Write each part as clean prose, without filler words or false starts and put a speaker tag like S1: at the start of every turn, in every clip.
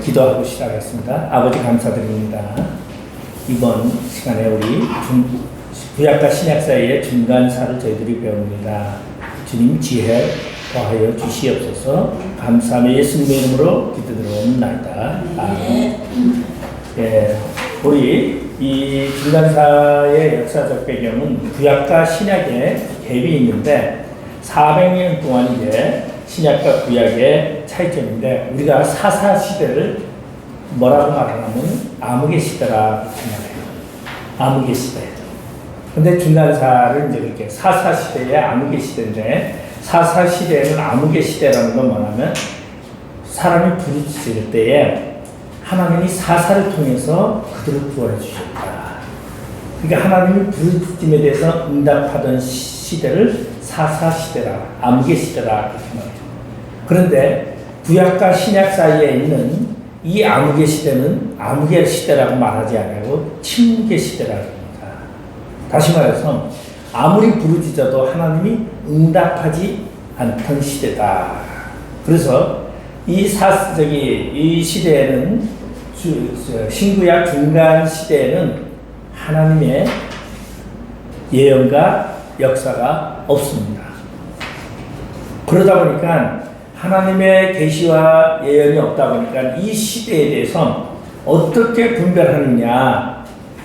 S1: 기도하고 시작하겠습니다. 아버지 감사드립니다. 이번 시간에 우리 구약과 신약 사이의 중간사를 저희들이 배웁니다. 주님 지혜 더하여 주시옵소서. 감사하며 예수님의 이름으로 기도드리옵나이다. 아멘. 우리 이 중간사의 역사적 배경은 구약과 신약의 갭이 있는데 400년 동안 이제 신약과 구약의 차이점인데 우리가 사사시대를 뭐라고 말하냐면 암흑의 시대라고 생각해요. 암흑의 시대. 근데 중간사를 이제 그렇게 사사시대의 암흑의 시대인데 사사시대에는 암흑의 시대라는 건 뭐냐면 사람이 부르짖을 때에 하나님이 사사를 통해서 그들을 구원해 주셨다. 그러니까 하나님이 부르짖음에 대해서 응답하던 시대를 사사시대라, 암흑의 시대라 이렇게 말해요. 그런데 구약과 신약 사이에 있는 이 암흑의 시대는 암흑의 시대라고 말하지 않고 침묵의 시대라고 합니다. 다시 말해서 아무리 부르짖어도 하나님이 응답하지 않던 시대다. 그래서 이 시대에는 신구약 중간 시대에는 하나님의 예언과 역사가 없습니다. 그러다 보니까 하나님의 계시와 예언이 없다 보니까 이 시대에 대해서 어떻게 분별하느냐.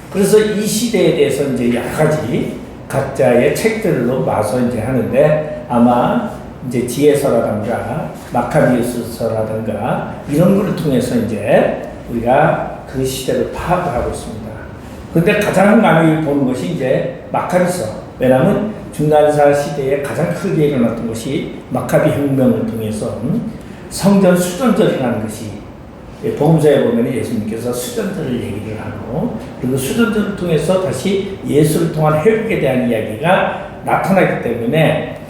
S1: 그래서 이 시대에 대해서 이제 여러 가지 각자의 책들로 마서 이제 하는데 아마 이제 지혜서라든가 마카비우스서라든가 이런 것을 통해서 이제 우리가 그 시대를 파악을 하고 있습니다. 그런데 가장 많이 보는 것이 이제 마카비서. 왜냐하면 중간사 시대에 가장 크게 일어났던 것이 마카비 혁명을 통해서 성전 수전절이라는 것이 복음서에 보면 예수님께서 수전절을 얘기를 하고 그리고 수전절을 통해서 다시 예수를 통한 회복에 대한 이야기가 나타나기 때문에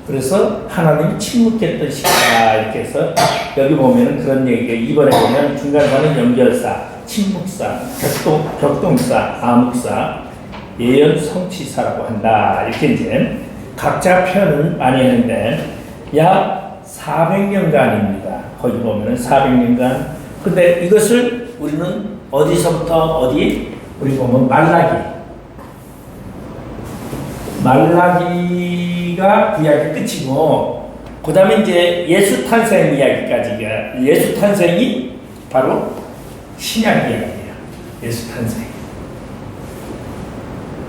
S1: 그래서 하나님이 침묵했던 시기다 이렇게 해서 여기 보면은 그런 얘기가 이번에 보면 중간사는 연결사, 침묵사, 격동사, 암흑사, 예언 성취사라고 한다. 이렇게 이제 각자 표현을 많이 했는데 약 400년간입니다. 거기 보면은 400년간. 근데 이것을 우리는 어디서부터 어디? 우리 보면 말라기가 구약의 끝이고 그 다음에 이제 예수 탄생 이야기까지가 예수 탄생이 바로 신약 이야기예요. 예수 탄생.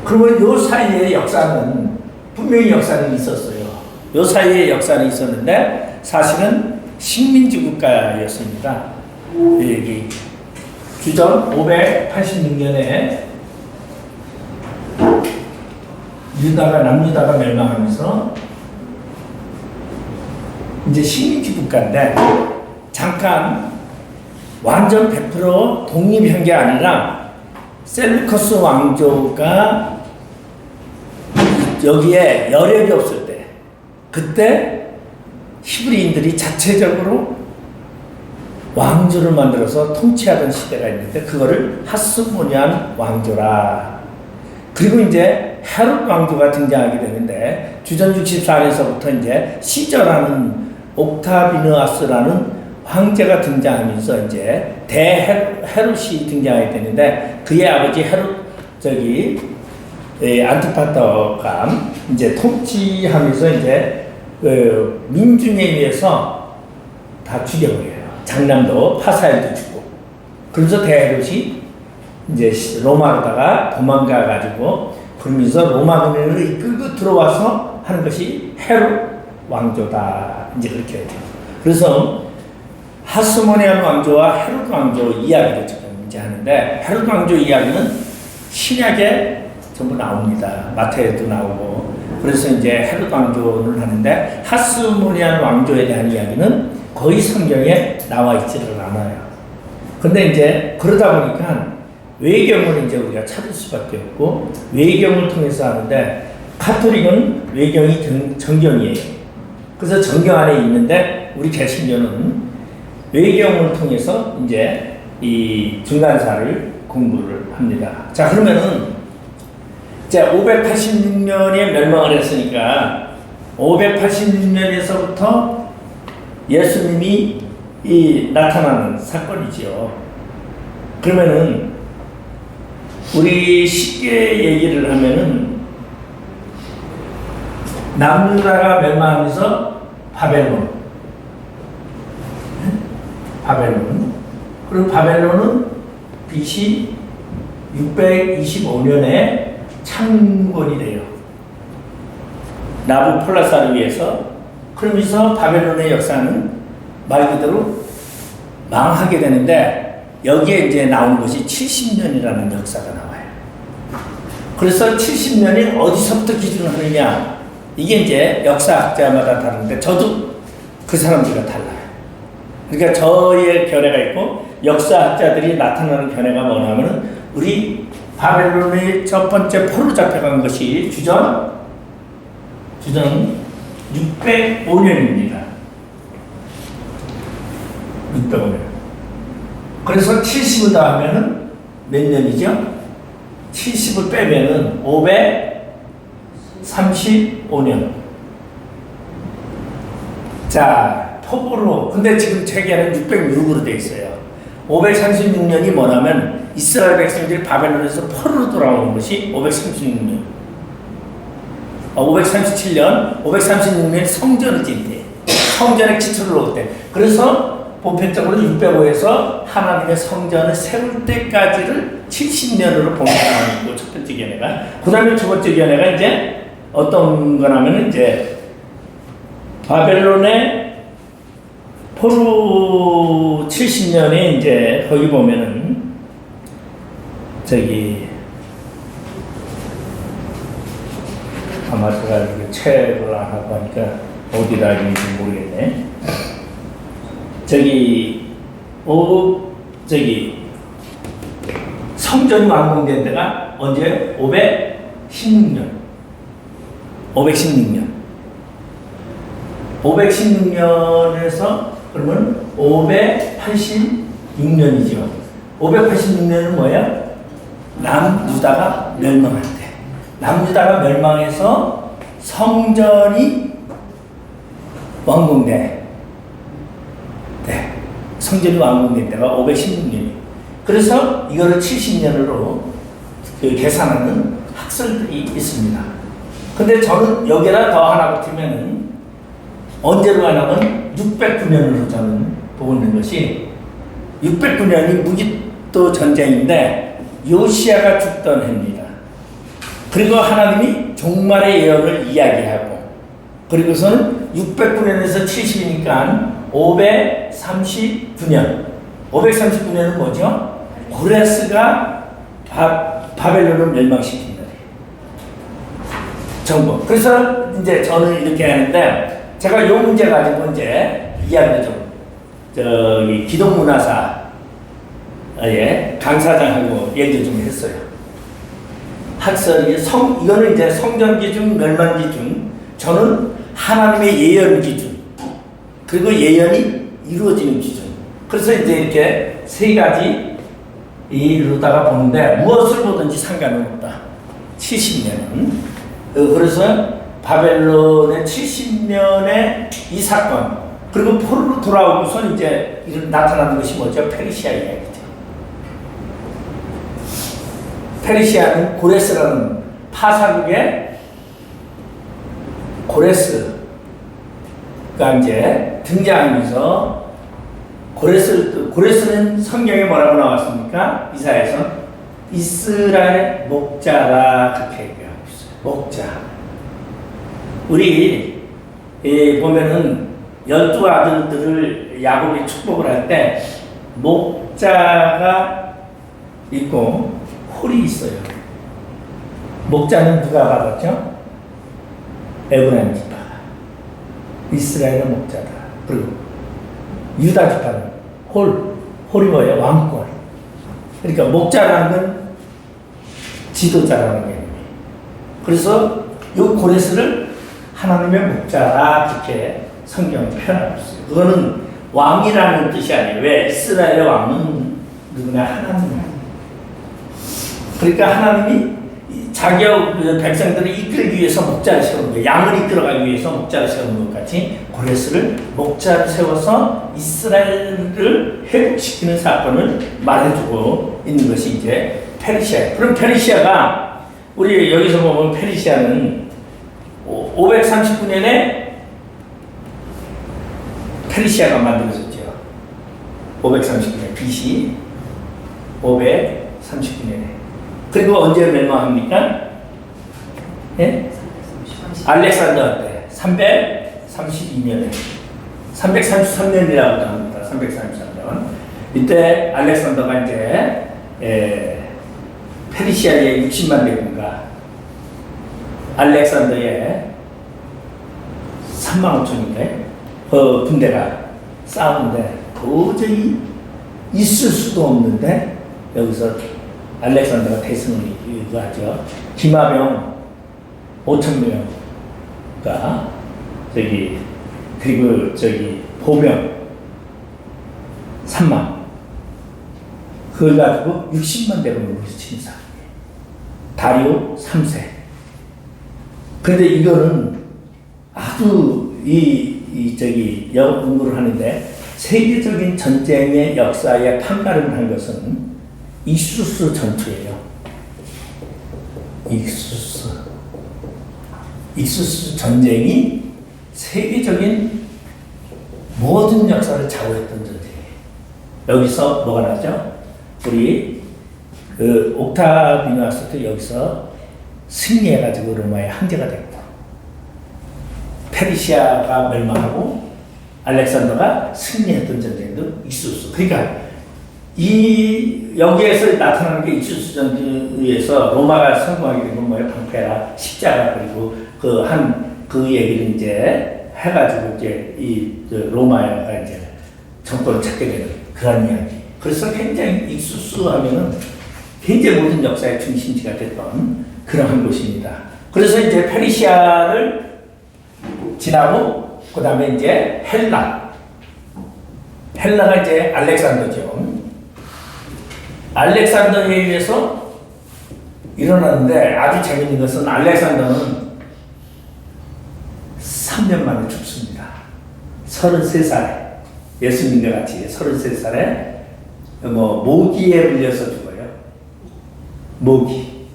S1: 그러면 요 사이에 역사는 분명히 역사는 있었어요. 요 사이에 역사는 있었는데 사실은 식민지 국가였습니다. 여기 주전 586년에 남유다가 멸망하면서 이제 식민지 국가인데 잠깐 완전 100% 독립한 게 아니라 셀루커스 왕조가 여기에 여력이 없을 때 그때 히브리인들이 자체적으로 왕조를 만들어서 통치하던 시대가 있는데 그거를 하스모니안 왕조라. 그리고 이제 헤롯 왕조가 등장하게 되는데 주전 64년서부터 이제 시저라는 옥타비누아스라는 황제가 등장하면서 이제 헤롯이 등장하게 되는데 그의 아버지 헤롯 안티파터가 이제 통치하면서 이제 민중에 의해서 다 죽여버려요. 장남도 파사엘도 죽고. 그래서 대헤롯이 이제 로마로다가 도망가 가지고 그러면서 로마 군인을 이끌고 들어와서 하는 것이 헤롯 왕조다. 이제 그렇게 해요. 그래서 하스모니안 왕조와 헤롯 왕조 이야기를 지금 이제 하는데 헤롯 왕조 이야기는 신약에 전부 나옵니다. 마태에도 나오고. 그래서 이제 헤롯 왕조를 하는데 하스모니안 왕조에 대한 이야기는 거의 성경에 나와 있지를 않아요. 근데 이제 그러다 보니까 외경을 이제 우리가 찾을 수밖에 없고 외경을 통해서 하는데 가톨릭은 외경이 정경이에요. 그래서 정경 안에 있는데 우리 개신교는 외경을 통해서 이제 이 중간사를 공부를 합니다. 자, 그러면은 이제 586년에 멸망을 했으니까 586년에서부터 예수님이 이 나타나는 사건이죠. 그러면은 우리 쉽게 얘기를 하면은 남유다가 멸망하면서 바벨론 그리고 바벨론은 BC 625년에 창건이 돼요. 나부콜라사를 위해서. 그러면서 바벨론의 역사는 말 그대로 망하게 되는데 여기에 이제 나오는 것이 70년이라는 역사가 나와요. 그래서 70년이 어디서부터 기준을 하느냐, 이게 이제 역사학자마다 다른데 저도 그 사람들과 달라요. 그러니까 저의 견해가 있고 역사학자들이 나타나는 견해가 뭐냐면은 우리 바벨론의 첫 번째 포로 잡혀간 것이 주전 605년입니다. 605년. 그래서 70을 더하면은 몇 년이죠? 70을 빼면은 535년. 자, 포로로. 근데 지금 제게는 606으로 돼 있어요. 536년이 뭐냐면 이스라엘 백성들이 바벨론에서 포로로 돌아오는 것이 536년. 537년, 536년 성전을 짓대. 성전의 기초를 놓을 때. 그래서 보편적으로 605에서 하나님의 성전을 세울 때까지를 70년으로 봉헌하는 거 첫 번째 견해가. 그 다음에 두 번째 견해가 이제 어떤 거냐면 이제 바벨론의 포로 70년에 이제 거기 보면은 저기 아마 제가 이렇게 책을 안 하고 하니까 어디다 있는지 모르겠네. 저기 성전이 완공된 데가 언제? 516년. 516년에서 그러면 586년이죠. 586년은 뭐예요? 남유다가 멸망할 때. 남유다가 멸망해서 성전이 완공돼. 네. 성전이 완공된 때가 516년. 그래서 이거를 70년으로 계산하는 학설들이 있습니다. 근데 저는 여기다 더 하나 붙이면은 언제로 가냐면 609년으로 저는 보고 있는 것이 609년이 무기또 전쟁인데 요시야가 죽던 해입니다. 그리고 하나님이 종말의 예언을 이야기하고 그리고서는 609년에서 70이니까 539년. 539년은 뭐죠? 고레스가 바벨론을 멸망시킨 거예요. 정복. 그래서 이제 저는 이렇게 하는데 제가 이 문제 가지고 이제 이야기를 저기 기독문화사의 강사장하고 얘기를 좀 했어요. 학설이 이거는 이제 성전 기준, 멸망 기준, 저는 하나님의 예언 기준, 그리고 예언이 이루어지는 기준. 그래서 이제 이렇게 세 가지 이루다가 보는데 무엇을 보든지 상관은 없다. 70년은. 그래서 바벨론의 70년의 이 사건, 그리고 포로로 돌아오고서 이제 나타나는 것이 뭐죠? 페르시아 이야기죠. 페르시아는 고레스라는 파사국의 고레스가 이제 등장하면서 고레스는 성경에 뭐라고 나왔습니까? 이사야에서 이스라엘 목자라 그렇게 얘기하고 있어요. 목자. 우리 보면은 12아들들을 야곱이 축복을 할 때 목자가 있고 홀이 있어요. 목자는 누가 받았죠? 에브라임 지파. 이스라엘의 목자다. 그리고 유다 지파는 홀이 뭐예요? 왕권. 그러니까 목자라는 건 지도자라는 개념이에요. 그래서 이 고레스를 하나님의 목자라 그렇게 성경을 표현하고 있어요. 그거는 왕이라는 뜻이 아니에요. 왜? 이스라엘의 왕은 누구나 하나님이에요. 그러니까 하나님이 자기 백성들을 이끌기 위해서 목자를 세우는 거예요. 양을 이끌어가기 위해서 목자를 세우는 것 같이 고레스를 목자를 세워서 이스라엘을 회복시키는 사건을 말해주고 있는 것이 이제 페르시아. 그럼 페르시아가 우리 여기서 보면 페르시아는 539년에 페르시아가 만들어졌죠. 539년 BC 539년에. 그리고 언제 멸망합니까? 예? 알렉산더 때 332년에 333년이라고 합니다. 333년. 이때 알렉산더가 이제 페르시아의 60만 대군과 알렉산더의 3만 5천인데 군대가 싸우는데 도저히 있을 수도 없는데 여기서 알렉산더가 대승을 이루어하죠. 기마병 5,000명과 그리고 보병 3만 그걸 가지고 60만 대군을 물리치는 사람이에요. 다리오 3세. 그런데 이거는 아주 연구를 하는데 세계적인 전쟁의 역사에 판가름을 한 것은 익수스 전투예요. 익수스 전쟁이 세계적인 모든 역사를 좌우했던 전쟁이에요. 여기서 뭐가 나죠? 우리 옥타비누스도 여기서 승리해가지고 로마의 황제가 됐고, 페르시아가 멸망하고 알렉산더가 승리했던 전쟁도 익수스. 그러니까 여기에서 나타나는 게 익수스 전투에서 로마가 성공하게 된 건 뭐예요? 방패라, 십자가, 그리고 그 얘기를 이제 해가지고 이제 로마가 이제 정권을 찾게 되는 그런 이야기. 그래서 굉장히 익수스 하면은 굉장히 모든 역사의 중심지가 됐던 그러한 곳입니다. 그래서 이제 페르시아를 지나고 그 다음에 이제 헬라가 이제 알렉산더죠. 알렉산더에 의해서 일어났는데 아주 재밌는 것은 알렉산더는 3년 만에 죽습니다. 33살에 예수님과 같이 33살에 모기에 물려서 죽어요. 모기.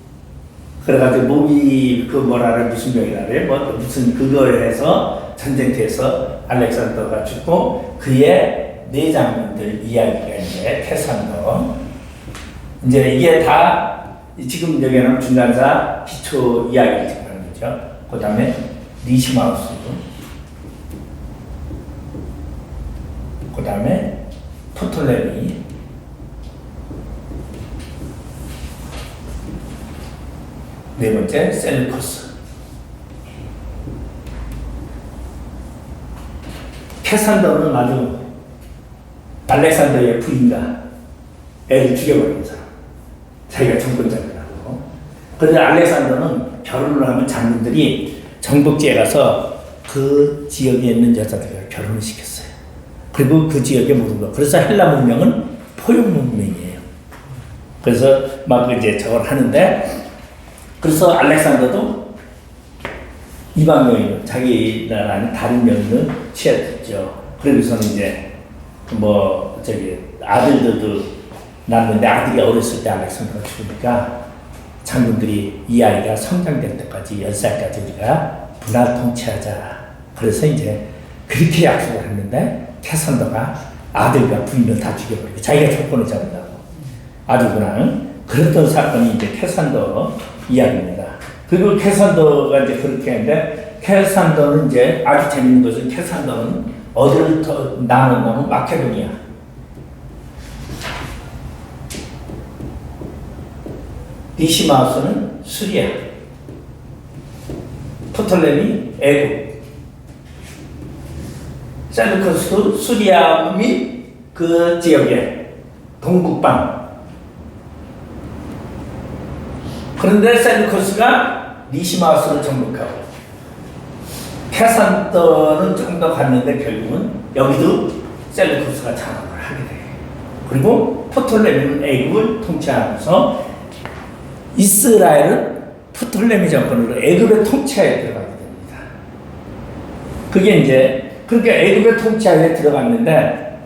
S1: 그래가지고 모기 무슨 병이라래? 무슨 그거에 해서 전쟁터에서 알렉산더가 죽고 그의 내장들 이야기가 이제 캐산더. 이제 이게 다 지금 여기는 중간사 기초 이야기를 지금 하는 거죠. 그 다음에 리시마우스, 그 다음에 토톨레미, 네 번째 셀루커스. 캐산더는 아주 알렉산더의 부인과 애를 죽여버린 사람. 자기가 정권자라고. 그런데 알렉산더는 결혼을 하면 장군들이 정복지에 가서 그 지역에 있는 여자들과 결혼을 시켰어요. 그리고 그 지역의 모든 것. 그래서 헬라 문명은 포용 문명이에요. 그래서 막 이제 저걸 하는데, 그래서 알렉산더도 이방 여인, 자기 나라는 다른 여인을 취했죠. 그러고서는 이제 아들들도 낳는데 아들이 어렸을 때 알렉산더가 죽으니까 장군들이 이 아이가 성장될 때까지 10살까지 우리가 분할 통치하자. 그래서 이제 그렇게 약속을 했는데 캐산더가 아들과 부인을 다 죽여버리고 자기가 조건을 잡는다고 아주구나. 그랬던 사건이 이제 캐산더 이야기입니다. 그리고 캐산더가 이제 그렇게 했는데 캐산더는 이제 아주 재밌는 것은 캐산더는 어디를 더 나눴냐면 마케도니아. 리시마우스는 수리아, 토톨레미 애국, 셀루커스도 수리아 및 그 지역의 동북방. 그런데 셀루커스가 리시마우스를 정복하고 캐산더는 조금 더 갔는데 결국은 여기도 셀루커스가 장악을 하게 돼요. 그리고 토톨레미는 애국을 통치하면서 이스라엘은 프톨레미 정권으로 애굽의 통치하에 들어가게 됩니다. 그게 이제 그러니까 애굽의 통치하에 들어갔는데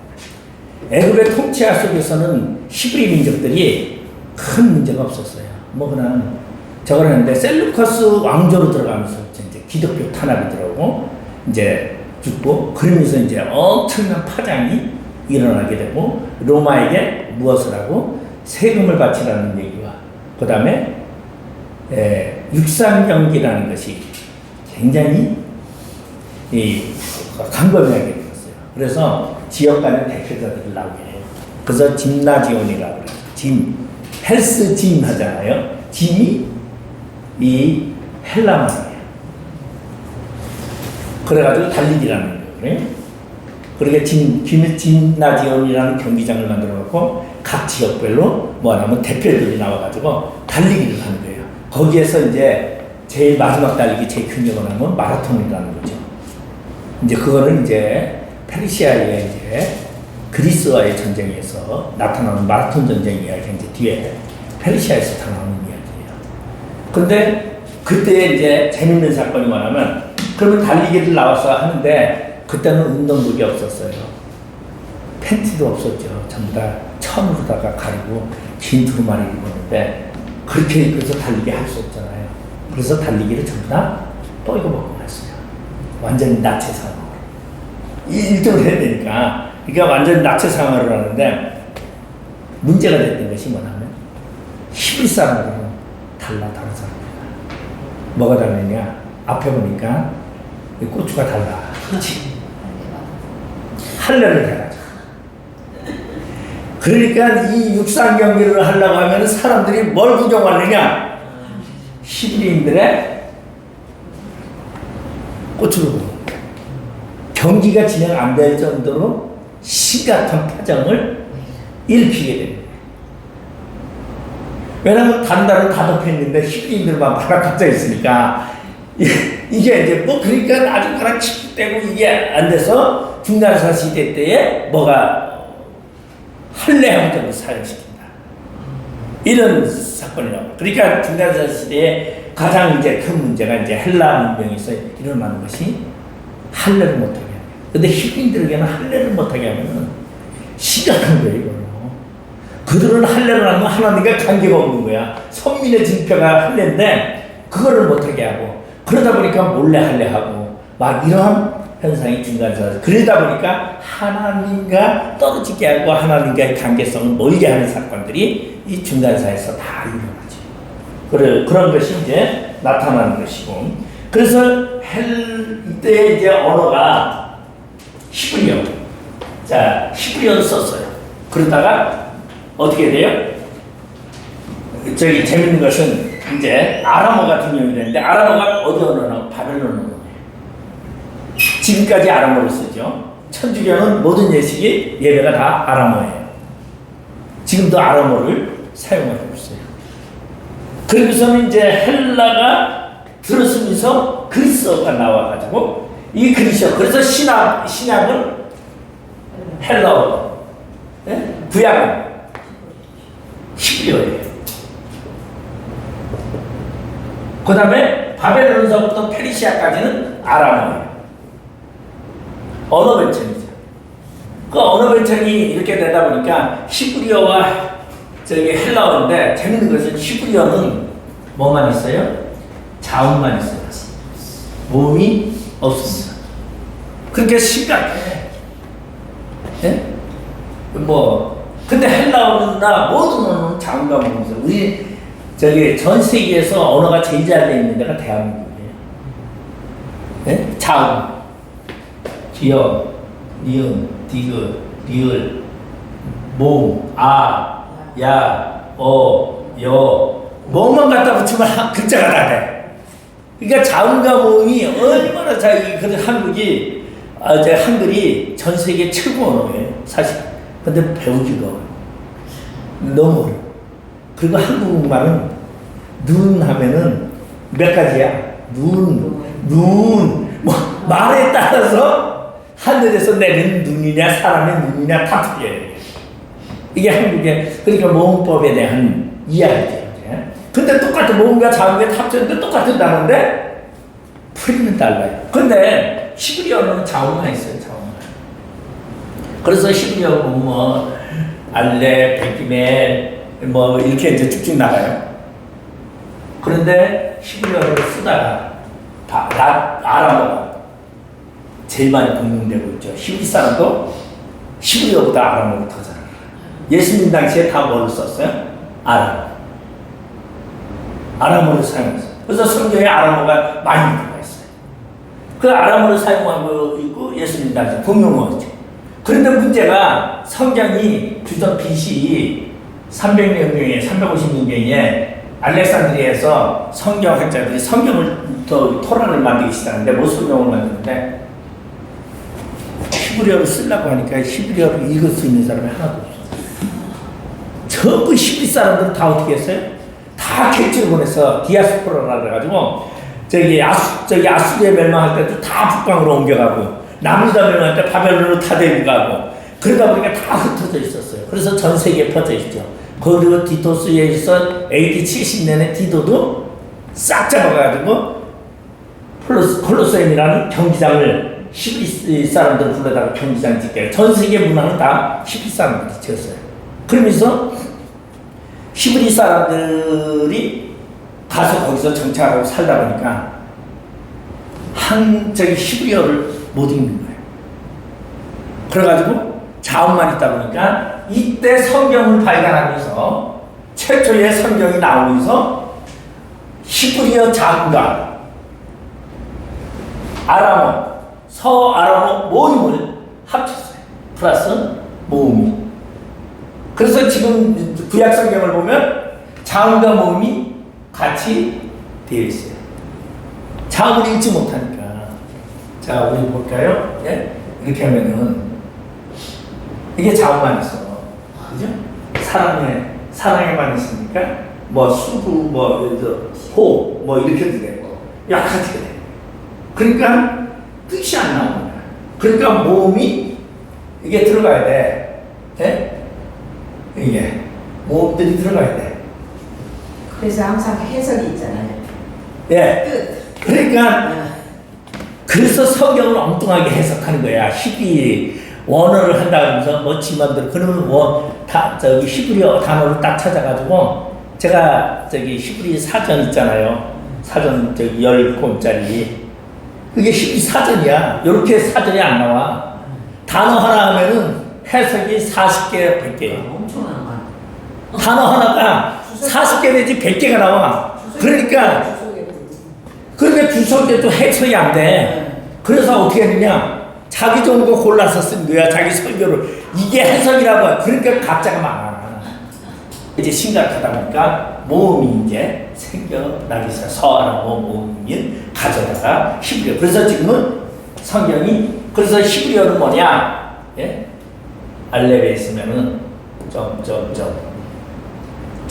S1: 애굽의 통치하 속에서는 히브리 민족들이 큰 문제가 없었어요. 뭐 그냥 저걸 했는데 셀루커스 왕조로 들어가면서 이제 기독교 탄압이 들어오고 이제 죽고 그러면서 이제 엄청난 파장이 일어나게 되고 로마에게 무엇을 하고 세금을 바치라는 얘기와 그 다음에 육상경기라는 것이 굉장히 강범위하게 되었어요. 그래서 지역 간의 대표자들을 나오게 해요. 그래서 짐나지온이라고 그래요. 헬스 짐 하잖아요. 짐이 이 헬라말이에요. 그래가지고 달리기라는 거예요. 그러게 짐나지온이라는 경기장을 만들어 놓고 각 지역별로 뭐냐면 대표들이 나와가지고 달리기를 하는 거예요. 거기에서 이제 제일 마지막 달리기 제일 큰 경우는 하면 마라톤이라는 거죠. 이제 그거는 이제 페르시아의 이제 그리스와의 전쟁에서 나타나는 마라톤 전쟁 이야기 이제 뒤에 페르시아에서 다 나오는 이야기예요. 근데 그때 이제 재밌는 사건이 뭐냐면 그러면 달리기를 나와서 하는데 그때는 운동복이 없었어요. 팬티도 없었죠. 전부 다 천으로다가 가리고 긴 두루마리 입었는데 그렇게 입고서 달리기 할 수 없잖아요. 그래서 달리기를 전부 다 뻘고 먹고 갔어요. 완전히 나체 상황으로. 1등을 해야 되니까. 그러니까 완전히 나체 상황으로 하는데 문제가 됐던 것이 뭐냐면 히브리 사람들은 다른 사람입니다. 뭐가 다르냐? 앞에 보니까 고추가 달라. 그렇지. 할례를 해가지고. 그러니까 이 육상 경기를 하려고 하면 사람들이 뭘 구경하느냐? 히브리인들의 고추를 보고 경기가 진행 안 될 정도로 심각한 파장을 일으키게 됩니다. 왜냐하면 다른 나라는 다 덮여있는데 히브리인들만 바락각자 있으니까 이게 이제 뭐 그러니까 나중 가라 치고 이게 안 돼서 중간사 시대 때에 뭐가 할례 함정을 사용시킨다. 이런 사건이라고. 그러니까 중간사 시대에 가장 이제 큰 문제가 이제 헬라 문명에서 일어나는 것이 할례를 못하게 합니다. 근데 히브리인들에게는 할례를 못하게 하면은 심각한 거예요, 이거는. 그들은 할례를 하면 하나님과 관계가 없는 거야. 선민의 징표가 할례인데 그거를 못하게 하고 그러다 보니까 몰래 할례하고 막 이러한 현상이 중간에서 그러다 보니까 하나님과 떨어지게 하고 하나님과의 관계성을 멀게 하는 사건들이 이 중간사에서 다 일어나죠. 그런 것이 이제 나타나는 것이고 그래서 이때 이제 언어가 히브리어. 자, 히브리어를 썼어요. 그러다가 어떻게 돼요? 저기 재밌는 것은 이제 아람어가 등용이 되는데 아람어가 어디 언어나 바벨론 언어예요. 지금까지 아람어를 쓰죠. 천주교는 모든 예식이 예배가 다 아람어예요. 지금도 아람어를 사용하고 있어요. 그러면서는 이제 헬라가 들었으면서 그리스어가 나와가지고 이 그리스어 그래서 신약은 헬라어, 네? 구약은 히브리어예요. 그 다음에 바벨론서부터 페르시아까지는 아람어예요. 언어 변천이죠. 그 언어 변천이 이렇게 되다 보니까 히브리어와 저기 헬라어인데 재밌는 것은 히브리어는 뭐만 있어요? 자음만 있어요. 모음이 없습니다. 그러니까 심각해. 예? 뭐 근데 헬라어나 모든 언어는 자음과 모음이 있어요. 우리 저기 전 세계에서 언어가 제일 잘 돼 있는 데가 대한민국이에요. 예? 자음. 기역, 니은, 디귿, 리을, 모음, 아, 야, 여, 뭐만 갖다 붙이면 글자가 다 돼. 그러니까 자음과 모음이 얼마나 한국이, 한글이 전 세계 최고 언어예요, 사실. 근데 배우기가 너무 어려워. 그리고 한국말은 눈 하면은 몇 가지야? 뭐, 말에 따라서 하늘에서 내리는 눈이냐 사람의 눈이냐 다 틀려요. 이게 한국의 그러니까 모음법에 대한 이야기죠. 근데 똑같은 모음과 자음이 합쳤는데 똑같은 단어인데 풀이는 달라요. 근데 히브리어는 자음만 있어요. 자음만. 그래서 히브리어는 뭐 알레, 베기멜 뭐 이렇게 이제 쭉쭉 나가요. 그런데 히브리어를 쓰다가 아람어가 제일 많이 공용되고 있죠. 히브리 사람도 히브리어보다 아람어가 더 잘 알아요. 예수님 당시에 다 뭘 썼어요? 아람어를 사용했어요. 그래서 성경에 아람어가 많이 들어가 있어요. 그 아람어를 사용한 거 있고 예수님 당시 공용어죠. 그런데 문제가 성경이 주전 BC 300년경에 356년에 알렉산드리아에서 성경학자들이 성경을 토라를 만들기 시작하는데 뭐 성경을 만드는데 히브리어를 쓰려고 하니까 히브리어를 읽을 수 있는 사람이 하나도 없어요. 전부 히브리 사람들은 다 어떻게 했어요? 다 객지를 보내서 디아스포라라 그래가지고 아수리에 멸망할 때도 다 북방으로 옮겨가고 남유다 멸망할 때 바벨론으로 다 데리고 가고 그러다 보니까 다 흩어져 있었어요. 그래서 전 세계에 퍼져 있죠. 그리고 디도스에 있어 AD 70년에 디도도 싹 잡아가지고 콜로세움이라는 경기장을 히브리 사람들 불러다가 경기장 짓게 전 세계 문화는 다 히브리 사람들이 지었어요. 그러면서 히브리 사람들이 가서 거기서 정착하고 살다 보니까 히브리어를 못 읽는 거예요. 그래가지고 자음만 있다 보니까 이때 성경을 발견하면서 최초의 성경이 나오면서 히브리어 자음과 아람어, 서아람어 모음을 합쳤어요. 플러스 모음이. 그래서 지금 구약 성경을 보면 자음과 모음이 같이 되어 있어요. 자음을 읽지 못하니까. 자, 우리 볼까요? 예? 이렇게 하면은 이게 자음만 있어. 그죠? 사랑에만 있으니까 뭐 수구, 호, 뭐 이렇게도 되고 약하게 돼. 그러니까 뜻이 안 나오는 거야. 그러니까 모음이 이게 들어가야 돼. 예? 이게 모음들이 들어가야 돼.
S2: 그래서 항상 해석이 있잖아요.
S1: 예.
S2: 뜻.
S1: 그러니까 그래서 성경을 엉뚱하게 해석하는 거야. 히브리 원어를 한다면서 뭐 지만들 그러면 히브리어 단어를 딱 찾아가지고 제가 히브리 사전 있잖아요. 사전 10권짜리 그게 히브리 사전이야. 이렇게 사전이 안 나와. 단어 하나 하면은 해석이 40개, 100개.
S2: 엄청난 거.
S1: 단어 하나가 40개 내지 100개가 나와. 그러니까 주석에도 해석이 안 돼. 그래서 어떻게 했느냐? 자기 좋은 거 골라서 쓴 거야. 자기 설교를. 이게 해석이라고. 그러니까 가짜가 많아. 이제 심각하다 보니까 모음이 이제 생겨나기 시작. 서아람어 모음이 가져다가 히브리어. 그래서 지금은 성경이 그래서 히브리어는 뭐냐? 예? 알렙에 있으면은 점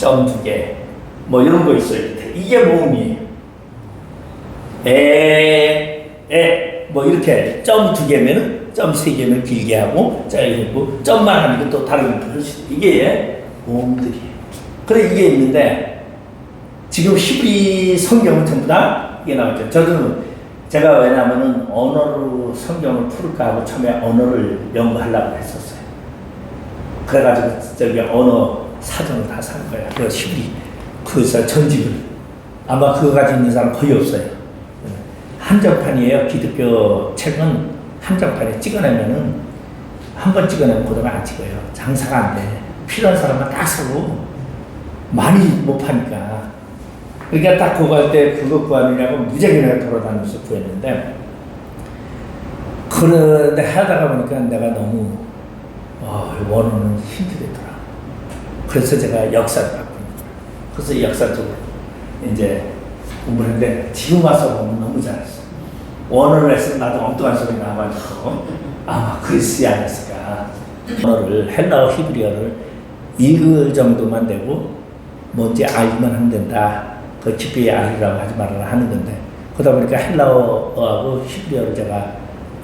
S1: 2개 뭐 이런 거 있어요. 이게 모음이에요. 뭐 이렇게 점 2개면은 점 3개면 길게 하고 짧고 점만 하는 것도 다른 표시. 이게 모음들이에요. 그래 이게 있는데 지금 히브리 성경은 전부 다 이게 나왔죠. 제가 왜냐하면은 언어로 성경을 풀을까 하고 처음에 언어를 연구하려고 했었어요. 그래가지고 언어 사전을 다 산 거야. 그 히브리 그래서 전집을 아마 그거 가지고 있는 사람 거의 없어요. 한정판이에요. 기독교 책은 한정판에 찍어내면은 한 번 찍어내면 그다음에 안 찍어요. 장사가 안 돼. 필요한 사람만 딱 사고 많이 못 파니까. 그러니까 딱 그거 할 때 그거 구하느냐고 무지하게 내가 돌아다니면서 구했는데 그런데 하다가 보니까 내가 너무 원어는 힘들겠더라. 그래서 제가 역사를 바꾼 거예요. 그래서 역사 쪽으로 이제 공부를 했는데 지금 와서 보면 너무 잘했어. 원어를 했으면 나도 엉뚱한 소리 나와가지고 아마 그리스지 않았을까. 언어를 헬라어 히브리어를 읽을 정도만 되고 뭔지 알기만 하면 된다. 그 깊이 알리라고 하지 말아라 하는 건데 그러다 보니까 헬라어하고 히브리어를 제가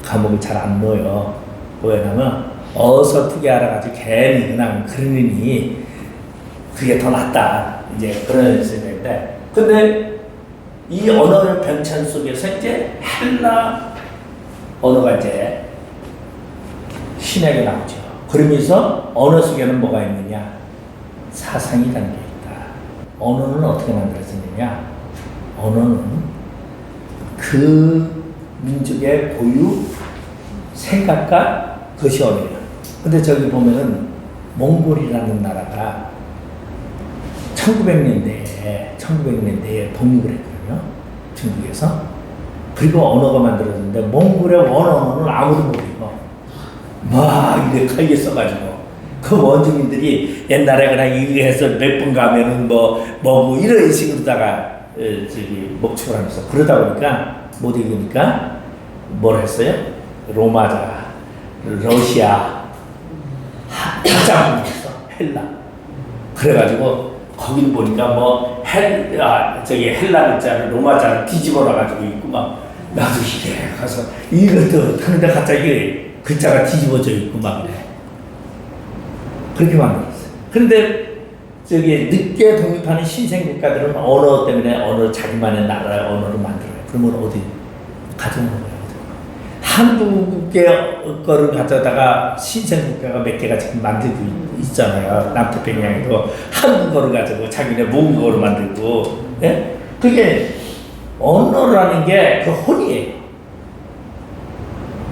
S1: 과목을 잘 안 넣어요. 왜냐면 어설프게 알아가지고 괜히 그냥 그러니 그게 더 낫다. 이제 그런 생각인데 있는데, 근데 이 언어의 변천 속에서 이제 헬라 언어가 이제 신약에 나오죠. 그러면서 언어 속에는 뭐가 있느냐? 사상이 담겨 있다. 언어는 어떻게 만들어지느냐? 언어는 그 민족의 고유 생각과 그것이 언어예요. 근데 저기 보면은 몽골이라는 나라가 1900년대에 독립을 했거든요. 중국에서. 그리고 언어가 만들어졌는데 몽골의 원언어는 아무도 모르고 막 이렇게 칼게 써가지고 그 원주민들이 옛날에 그냥 이거 해서 몇 분 가면은 뭐 이런 식으로다가 목축을 하면서 그러다 보니까 못 읽으니까 뭘 했어요? 로마자, 러시아, 한자문이 있어. 헬라. 그래가지고 거기를 보니까 헬라 글자를 로마자를 뒤집어 놔가지고 있고 막 나도 이게 가서 이것도 하는데 갑자기 글자가 뒤집어져 있고 막 그렇게 만들었어요. 그런데 늦게 독립하는 신생 국가들은 언어 때문에 자기만의 나라의 언어를 만들어요. 그러면 어디 가져오는 거예요. 한국의 거를 가져다가 신생 국가가 몇 개가 지금 만들고 있잖아요. 남태평양에도 한국어를 가지고 자기네 몽골어를 만들고, 예? 그게 언어라는 게 그 혼이에요.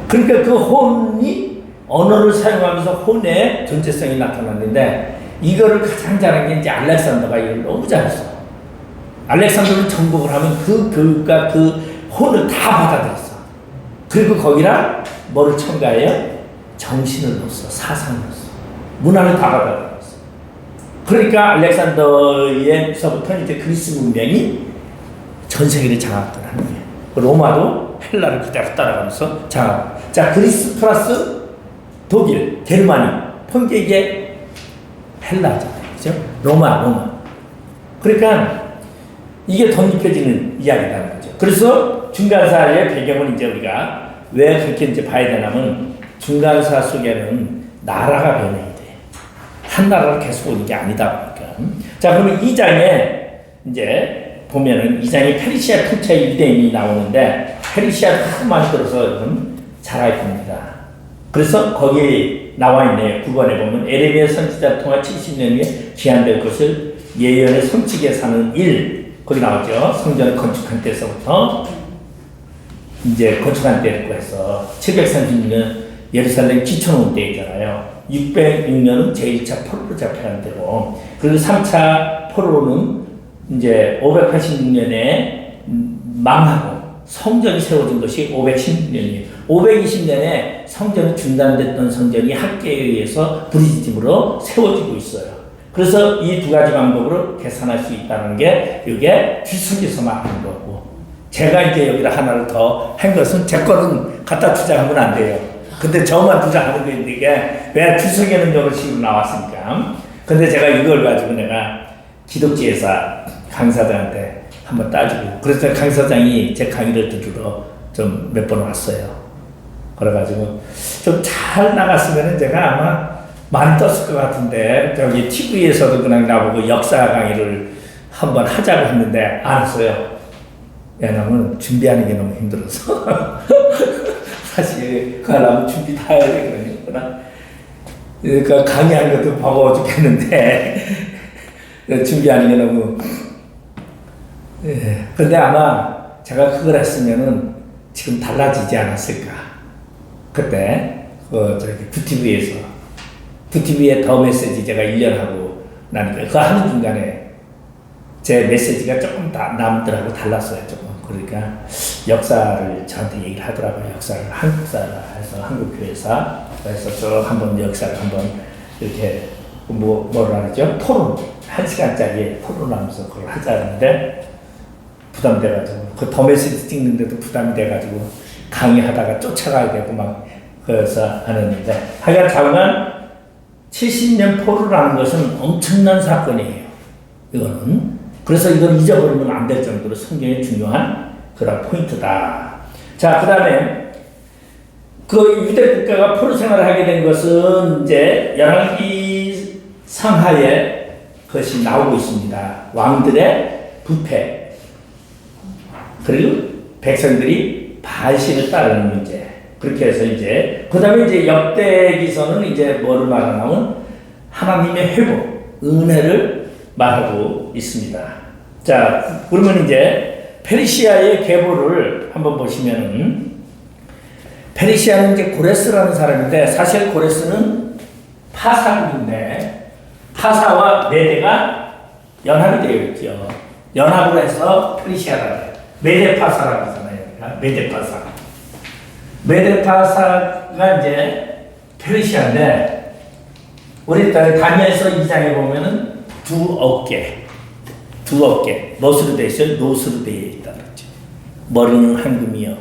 S1: 그러니까 그 혼이 언어를 사용하면서 혼의 존재성이 나타났는데 이거를 가장 잘한 게 이제 알렉산더가 이걸 너무 잘했어. 알렉산더를 정복을 하면 그 교육과 그 혼을 다 받아들였어. 그리고 거기다 뭐를 첨가해요? 정신을 넣었어. 사상을 넣었어. 문화를 다 받아들였어. 그러니까 알렉산더에서부터 이제 그리스 문명이 전 세계를 장악을 하는 거예요. 로마도 헬라를 그대로 따라가면서 장악. 자, 그리스 플러스 독일, 게르마니, 폰계계 헬라잖아요. 그죠? 로마. 그러니까 이게 덧입혀지는 이야기라는 거죠. 그래서 중간사의 배경은 이제 우리가 왜 그렇게 이제 봐야 되냐면 중간사 속에는 나라가 변해야 돼. 한 나라로 계속 오는 게 아니다 보니까. 자, 그러면 2장에 이제 보면은 2장에 페르시아 통치의 유대인이 나오는데 페르시아를 하도 많이 들어서 잘 알 겁니다. 그래서 거기 나와 있네요. 9번에 보면 에레미야 선지자 통화 70년 후에 기한될 것을 예언의 성취에 사는 일 거기 나오죠. 성전을 건축한 때서부터 이제 건축한 때라고 해서 736년 예루살렘 기초놓은 때이잖아요. 606년은 제1차 포로로 잡혀간 때고 그리고 3차 포로는 이제 586년에 망하고 성전이 세워진 것이 516년이에요. 520년에 성전이 중단됐던 성전이 학계에 의해서 부르짖음으로 세워지고 있어요. 그래서 이 두 가지 방법으로 계산할 수 있다는 게 이게 뒤섞여서 말하는 거고 제가 이제 여기다 하나를 더 한 것은 제 거는 갖다 투자하면 안 돼요. 근데 저만 투자하는 게 이게 왜 뒤섞이는 여러 식으로 나왔으니까. 근데 제가 이걸 가지고 내가 기독지회사 강사장한테 한번 따지고 그래서 강사장이 제 강의를 들으러 좀 몇 번 왔어요. 그래가지고 좀 잘 나갔으면 제가 아마 많이 떴을 것 같은데 저기 TV에서도 그냥 나보고 역사 강의를 한번 하자고 했는데 안 했어요. 왜냐면 준비하는 게 너무 힘들어서 사실 그거 하려면 준비 다 해야 되거든요. 그러니까 강의하는 것도 버거워 죽겠는데 준비하는 게 너무 근데 아마 제가 그걸 했으면은 지금 달라지지 않았을까. 그때 저기 부티브에 더 메시지 제가 1년 하고 나니까 그거 하는 중간에 제 메시지가 조금 남들하고 달랐어요. 조금. 그러니까 역사를 저한테 얘기를 하더라고요. 역사를 한국사에서 한국교회사 그래서 저 한번 역사를 한번 이렇게 뭐라 그러죠? 토론 1시간짜리 토론하면서 그걸 하자는데 부담돼가지고 그 더 메시지 찍는데도 부담이 돼가지고 강의하다가 쫓아가야 되고 막 그래서 하는데 하여간 자우만 70년 포로라는 것은 엄청난 사건이에요. 이거는 그래서 이걸 잊어버리면 안 될 정도로 성경의 중요한 그런 포인트다. 자, 그 다음에 그 유대 국가가 포로 생활을 하게 된 것은 이제 열왕기 상하에 그것이 나오고 있습니다. 왕들의 부패, 그리고 백성들이 바알신을 따르는 문제. 그렇게 해서 이제 그다음에 이제 역대기서는 이제 뭐를 말하냐면 하나님의 회복, 은혜를 말하고 있습니다. 자, 그러면 이제 페르시아의 계보를 한번 보시면은 페르시아는 이제 고레스라는 사람인데 사실 고레스는 파사국인데 파사와 메데가 연합이 되어 있죠. 연합으로 해서 페르시아라고 해요. 메데파사라고 하잖아요. 메데파사. 메데파사가 이제 페르시아인데 우리 다니엘서 2장에 보면은 두 어깨, 무엇으로 되어 있어요? 노스로 되어 있다 그랬죠. 머리는 황금이요.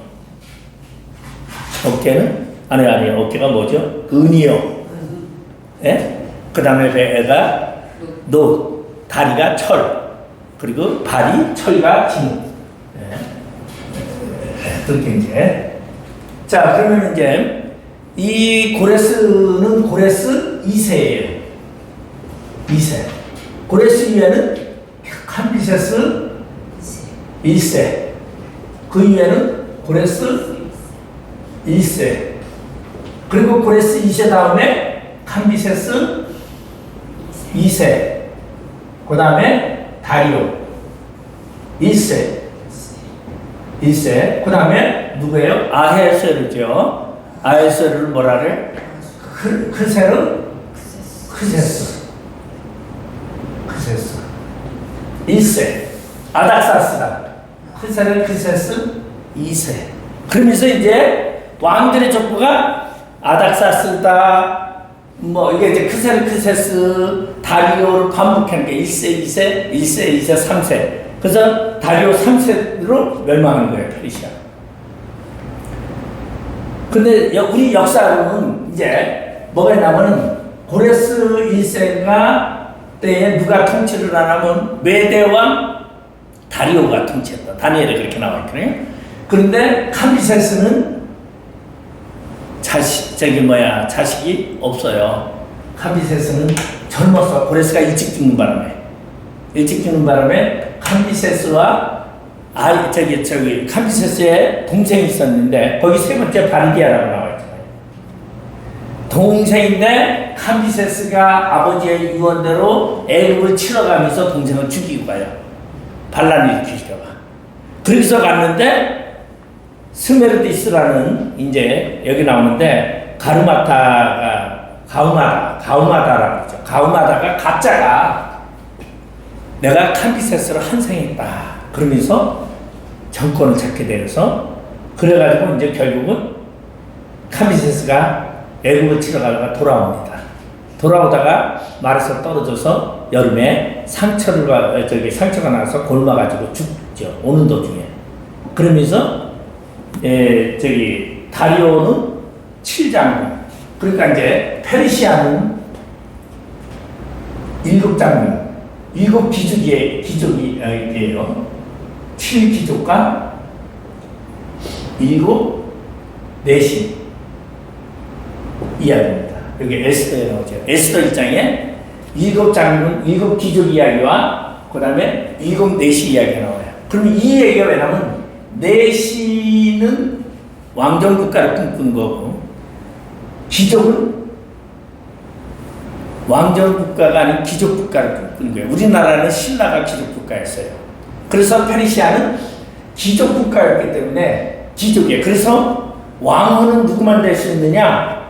S1: 어깨는 아니 어깨가 뭐죠? 은이요. 예? 그 다음에 배가 노, 다리가 철, 그리고 발이 철과 진. 그렇게 이제. 자, 그러면 이제 이 고레스는 고레스 2세예요. 2세. 고레스 위에는 캄비세스 1세. 그 위에는 고레스 1세. 그리고 고레스 2세 다음에 캄비세스 2세. 그 다음에 다리오 1세. 1세. 그 다음에 누구예요? 아헤스르죠. 아헤스르를 뭐라 그래? 크세르? 크세스. 1세. 아닥사스다. 크세르 크세스 2세. 그러면서 이제 왕들의 족보가 아닥사스다. 뭐 이게 이제 크세르 크세스 다리오를 반복하는 게 1세, 2세, 1세, 2세, 3세. 그래서 다리오 3세로 멸망한 거예요, 페르시아. 근데 우리 역사로는 이제 뭐가 있냐면은 고레스 1세가 때에 누가 통치를 하냐면 메대왕 다리오가 통치했다. 다니엘에 그렇게 나와 있거든요. 그런데 캄비세스는 자식이 없어요. 캄비세스는 젊었어. 고레스가 일찍 죽는 바람에 캄비세스와 캄비세스의 동생이 있었는데 거기 세 번째 바르디아라고 나와 있잖아요. 동생인데 캄비세스가 아버지의 유언대로 애굽을 치러가면서 동생을 죽이고 가요. 반란을 일으키려고. 그래서 갔는데 스메르디스라는 이제 여기 나오는데 가우마다라고 하죠. 가우마다가 가짜가 내가 캄비세스를 환생했다. 그러면서 정권을 잡게 되어서 그래가지고 이제 결국은 캄비세스가 애굽을 치러 가다가 돌아옵니다. 돌아오다가 말에서 떨어져서 여름에 상처가 나서 곪아가지고 죽죠. 오는 도중에. 그러면서 다리오는 7장군. 그러니까 이제 페르시아는 7장군. 7기족이에요. 7기족과 7 내신 이야기입니다. 여기 에스더에 나오죠. 에스더 1장에 7장군, 7기족 이야기와 그 다음에 7 내시 이야기가 나와요. 그러면 이 얘기가 왜 나오면 내시는 왕정 국가를 꿈꾸는 거고 기족은 왕정 국가가 아닌 기족 국가를 꿈꾸는 거예요. 우리나라는 신라가 기족 국가였어요. 그래서 페르시아는 기족 국가였기 때문에 기족이에요. 그래서 왕후는 누구만 될 수 있느냐?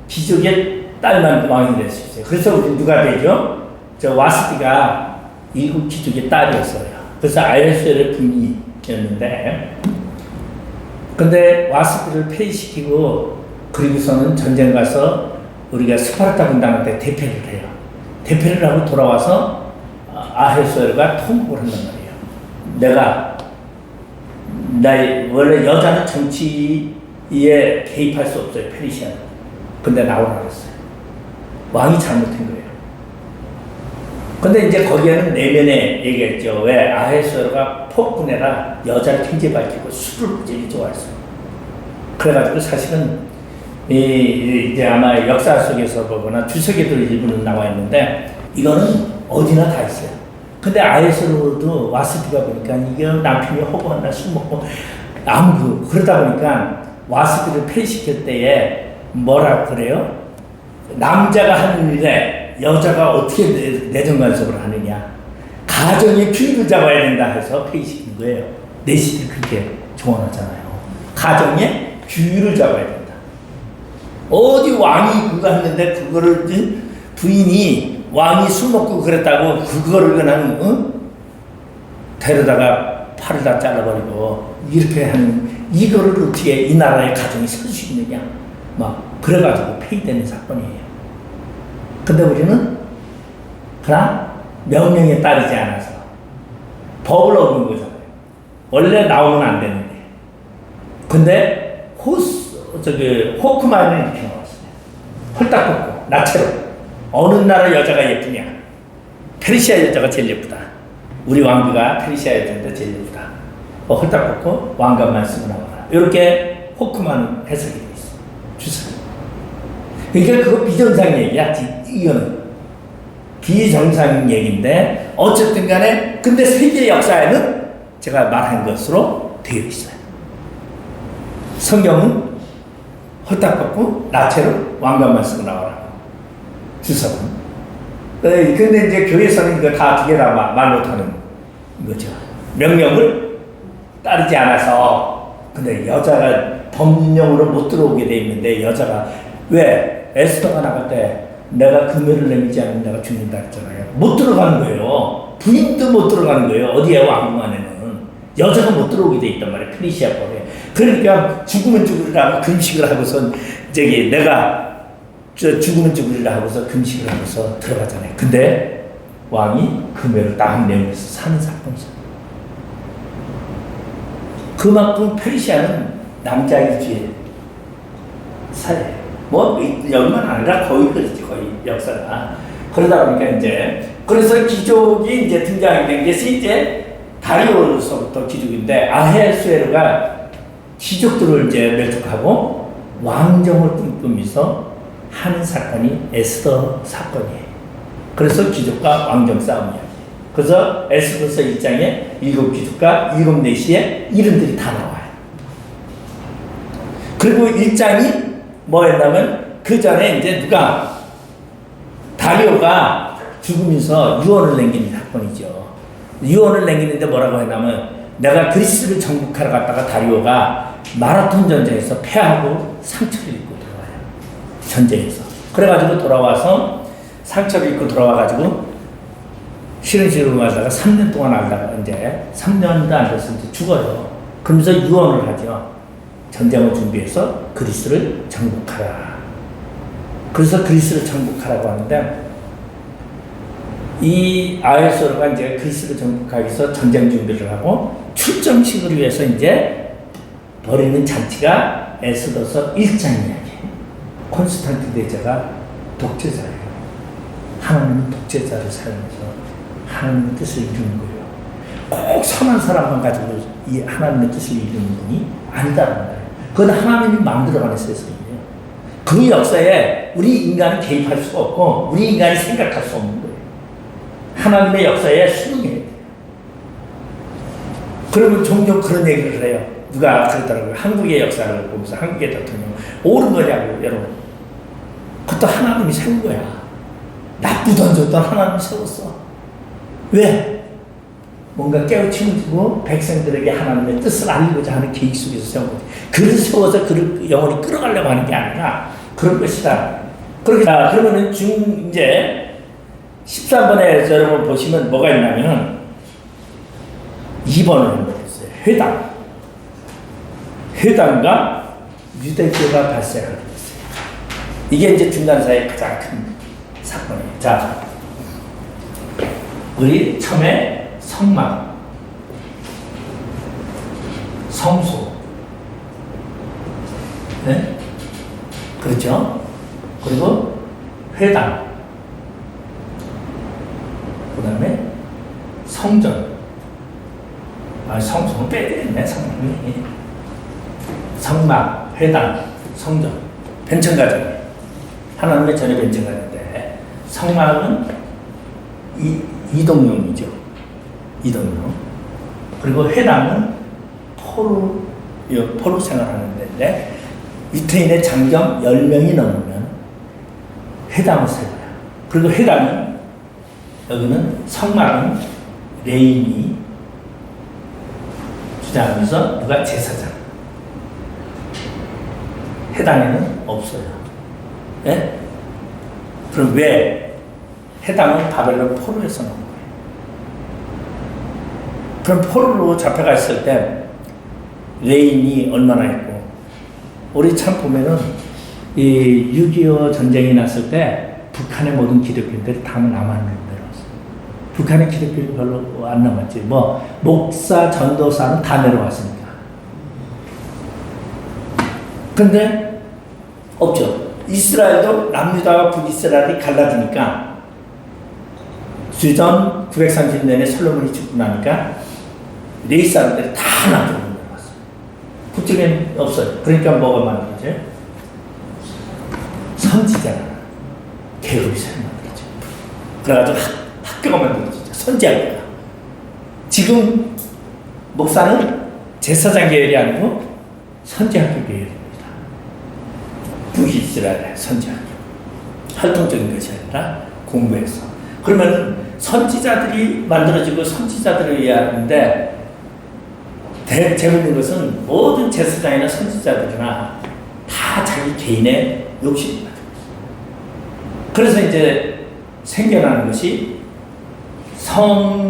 S1: 기족의 딸만 왕이 될 수 있어요. 그래서 우리 누가 되죠? 와스티가 일곱 기족의 딸이었어요. 그래서 아헬스의 분이었는데 근데 와스티를 폐위시키고 그리고서는 전쟁 가서 우리가 스파르타 군단한테 대패를 해요. 대패를 하고 돌아와서 아헬스가 통곡을 한단 말이에요. 원래 여자는 정치에 개입할 수 없어요. 페르시아는. 근데 나오라 그랬어요. 왕이 잘못한 거예요. 근데 이제 거기에는 내면에 얘기했죠. 왜? 아헬스가 폭군해라 여자를 굉장히 밝히고 술을 굉장히 좋아했어요. 그래가지고 사실은 이제 아마 역사 속에서 보거나 주석에도 일부는 나와 있는데 이거는 어디나 다 있어요. 근데 아예스로도 와스비가 보니까 이게 남편이 허구한다 술 먹고 아무 그러다 보니까 와스비를 폐시킬 때에 뭐라 그래요? 남자가 하는 일에 여자가 어떻게 내정 간섭을 하느냐, 가정의 규율을 잡아야 된다 해서 폐시킨 거예요. 내시들 그렇게 조언하잖아요. 가정의 규율을 잡아야 된다. 어디 왕이 그거 했는데 그거를 부인이 왕이 술 먹고 그랬다고 그거를 그냥 데려다가 팔을 다 잘라버리고 이렇게 하는 이거를 어떻게 이 나라의 가정이 설 수 있느냐 막 그래가지고 폐위되는 사건이에요. 근데 우리는 그러나 명령에 따르지 않아서 법을 어긴 거잖아요. 원래 나오면 안 되는데. 근데 호크만은 이렇게 나왔어요. 홀딱 벗고 나체로 어느 나라 여자가 예쁘냐? 페르시아 여자가 제일 예쁘다. 우리 왕비가 페르시아 여자인데 제일 예쁘다. 홀딱 벗고 왕관만 쓰고 나와라. 이렇게 호크만 해석이 돼 있어. 주사. 그러니까 그거 비정상 얘기야. 이거는 비정상 얘기인데 어쨌든 간에 근데 세계 역사에는 제가 말한 것으로 되어 있어요. 성경은 홀딱 벗고 나체로 왕관만 쓰고 나와라. 주석은. 근데 이제 교회에서는 이거 다 두 개 다 말 못하는 거죠. 명령을 따르지 않아서. 근데 여자가 법령으로 못 들어오게 돼 있는데 여자가 왜 에스더가 나갈 때 내가 금요를 내미지 않으면 내가 죽는다 했잖아요. 못 들어가는 거예요. 부인도 못 들어가는 거예요. 어디에 왕궁 안에는 여자가 못 들어오게 돼 있단 말이에요. 페르시아 법에. 그러니까 죽으면 죽으리라고 금식을 하고선 내가 죽으면 죽으리라 하고서 금식을 하면서 들어가잖아요. 근데 왕이 금요를 딱 내면서 사는 사건이죠. 그만큼 페르시아는 남자 위주의 사회예요. 뭐 여기만 아니라 거의 그렇지, 거의 역사가. 그러다 보니까 이제 그래서 귀족이 이제 등장이 된 게 이제 다리오로서부터 귀족인데 아헤수에로가 귀족들을 이제 멸족하고 왕정을 꿈꾸면서 하는 사건이 에스더 사건이에요. 그래서 귀족과 왕정 싸움이에요. 그래서 에스더서 1장에 7 귀족과 7 내시의 이름들이 다 나와요. 그리고 1장이 뭐였냐면 그 전에 이제 누가 다리오가 죽으면서 유언을 남긴 사건이죠. 유언을 남기는데 뭐라고 했냐면 내가 그리스를 정복하러 갔다가 다리오가 마라톤 전쟁에서 패하고 상처를 입고 돌아와요. 전쟁에서. 그래가지고 돌아와서 상처를 입고 돌아와가지고 싫은 식으로 하다가 3년 동안 알다가 이제 3년도 안 돼서 이제 죽어요. 그러면서 유언을 하죠. 전쟁을 준비해서 그리스를 정복하라. 그래서 그리스를 정복하라고 하는데 이 아헬소르가 이제 그리스를 정복하기 위해서 전쟁 준비를 하고 출정식을 위해서 이제 벌이는 잔치가 에스더서 1장 이야기예요. 콘스탄틴 대제가 독재자예요. 하나님은 독재자를 사용해서 하나님의 뜻을 이루는 거예요. 꼭 선한 사람만 가지고 이 하나님의 뜻을 이루는 분이 아니다라는 거예요. 그건 하나님이 만들어가는 세상이에요. 그 역사에 우리 인간은 개입할 수가 없고 우리 인간이 생각할 수 없는 거예요. 하나님의 역사에 순응해야 돼요. 그러면 종종 그런 얘기를 해요. 누가 그러더라고요. 한국의 역사를 보면서 한국의 대통령 옳은 거냐고 여러분. 그것도 하나님이 세운 거야. 나쁘던 좋던 하나님이 세웠어. 왜? 뭔가 깨우침을 주고 백성들에게 하나님의 뜻을 알리고자 하는 계획 속에서 세운 거지. 그를 세워서 그를 영원히 끌어가려고 하는 게 아니라 그런 것이다. 그러면은 이제 13번에 여러분 보시면 뭐가 있냐면 2번을 한번 했어요. 회당과 유대교가 발생하게 됐어요. 이게 이제 중간사의 가장 큰 사건이에요. 자, 우리 처음에 성막, 성소, 네? 그렇죠? 그리고 회당, 그 다음에 성전, 성소는 빼야 되겠네, 성막이. 성막, 회당, 성전, 벤천가정. 하나님의 전에 벤천가정인데, 성막은 이동용이죠. 이동으로. 그리고 회당은 포로 생활하는 데인데 유태인의 장정 10명이 넘으면 회당을 세워요. 그리고 회당은 여기는 성막은 레인이 주장하면서 누가 제사장. 회당에는 없어요. 예? 그럼 왜? 회당은 바벨론 포로에서 나온 거예요. 그럼 포로로 잡혀가 있을 때 레인이 얼마나 있고, 우리 참 보면은 이 6.25 전쟁이 났을 때 북한의 모든 기독교인들이 다 남한으로 내려왔어요. 북한의 기독교인이 별로 안 남았지. 뭐 목사, 전도사는 다 내려왔으니까. 근데 없죠. 이스라엘도 남유다와 북이스라엘이 갈라지니까 주전 930년에 솔로몬이 죽고 나니까 레위 사람들이 다 남쪽으로 내려왔어요. 북쪽엔 없어요. 그러니까 뭐가 만들어져요? 선지자가 계급이 새로 만들어져요. 그래가지고 학교가 만들어지죠. 선지학교가. 지금 목사는 제사장 계열이 아니고 선지학교 계열입니다. 북이스라엘의 선지학교. 활동적인 것이 아니라 공부해서. 그러면 선지자들이 만들어지고 선지자들을 이해하는데 재밌는 것은 모든 제사장이나 선지자들이나 다 자기 개인의 욕심이 가지고 있어요. 그래서 이제 생겨나는 것이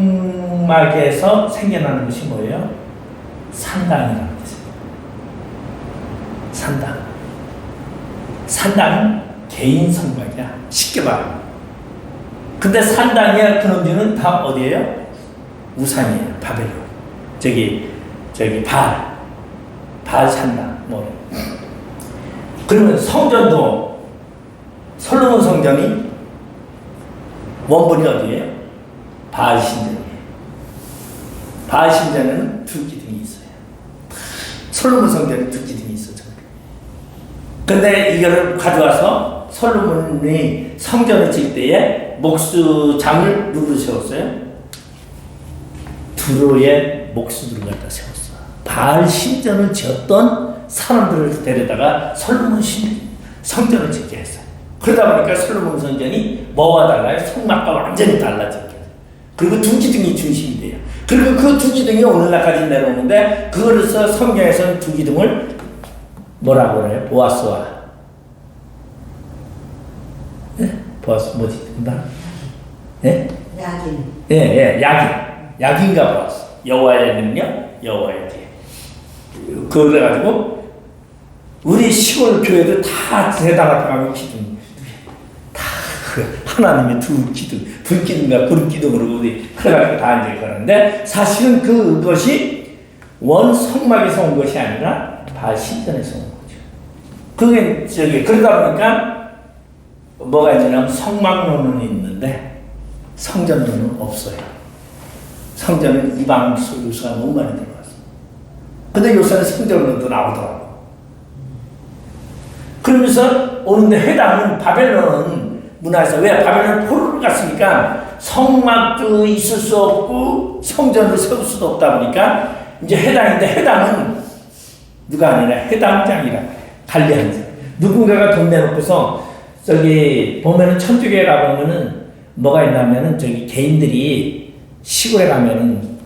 S1: 성막에서 생겨나는 것이 뭐예요? 산당이라는 뜻입니다. 산당. 산당은 개인 성막이야. 쉽게 말하면. 근데 산당의 근원지는 다 어디예요? 우산이에요. 바벨론. 저기 발 산당. 뭐. 그러면 성전도 솔로몬 성전이 원본이 어디예요? 바알 신전이에요. 바알 신전에는 두 기둥이 있어요. 솔로몬 성전에 두 기둥이 있어. 근데 이거를 가져와서 솔로몬이 성전을 질 때에 목수장을 누구로 세웠어요? 두로의 목수들을 갖다 세웠어. 바알 신전을 지었던 사람들을 데려다가 솔로몬 성전을 짓게 했어요. 그러다 보니까 솔로몬 성전이 뭐와 달라요? 성막과 완전히 달라졌게. 그리고 두 기둥이 중심이 돼요. 그리고 그 두 기둥이 오늘날까지 내려오는데 그거로서 성경에서는 두 기둥을 뭐라고 그래요? 보아스와 보아스 뭐지? 나? 예?
S2: 야긴.
S1: 예, 야긴가 보아스. 여호와의 능력, 여호와의 뒤에. 그래가지고 우리 시골 교회도 다 세당 앞에 가면 기둥 다 하나님의 두 기둥, 불기둥과 구름기둥으로 우리 그래가지고 다 이제 그러는데 사실은 그것이 원 성막에서 온 것이 아니라 바알 신전에서 온 거죠. 그게 그러다 보니까 뭐가 있냐면 성막론은 있는데 성전론은 없어요. 성전은 이방 요소가 너무 많이 들어갔어. 근데 요새는 성전론도 나오더라고. 그러면서 오는데 회당은 바벨론은 문화에서 왜 바벨론 포로를 갔으니까 성막도 있을 수 없고 성전을 세울 수도 없다 보니까 이제 회당인데 회당은 누가 아니라 회당장이라 관리하는 사람. 누군가가 돈 내놓고서 저기 보면은 천주교에 가보면은 뭐가 있냐면은 저기 개인들이 시골에 가면은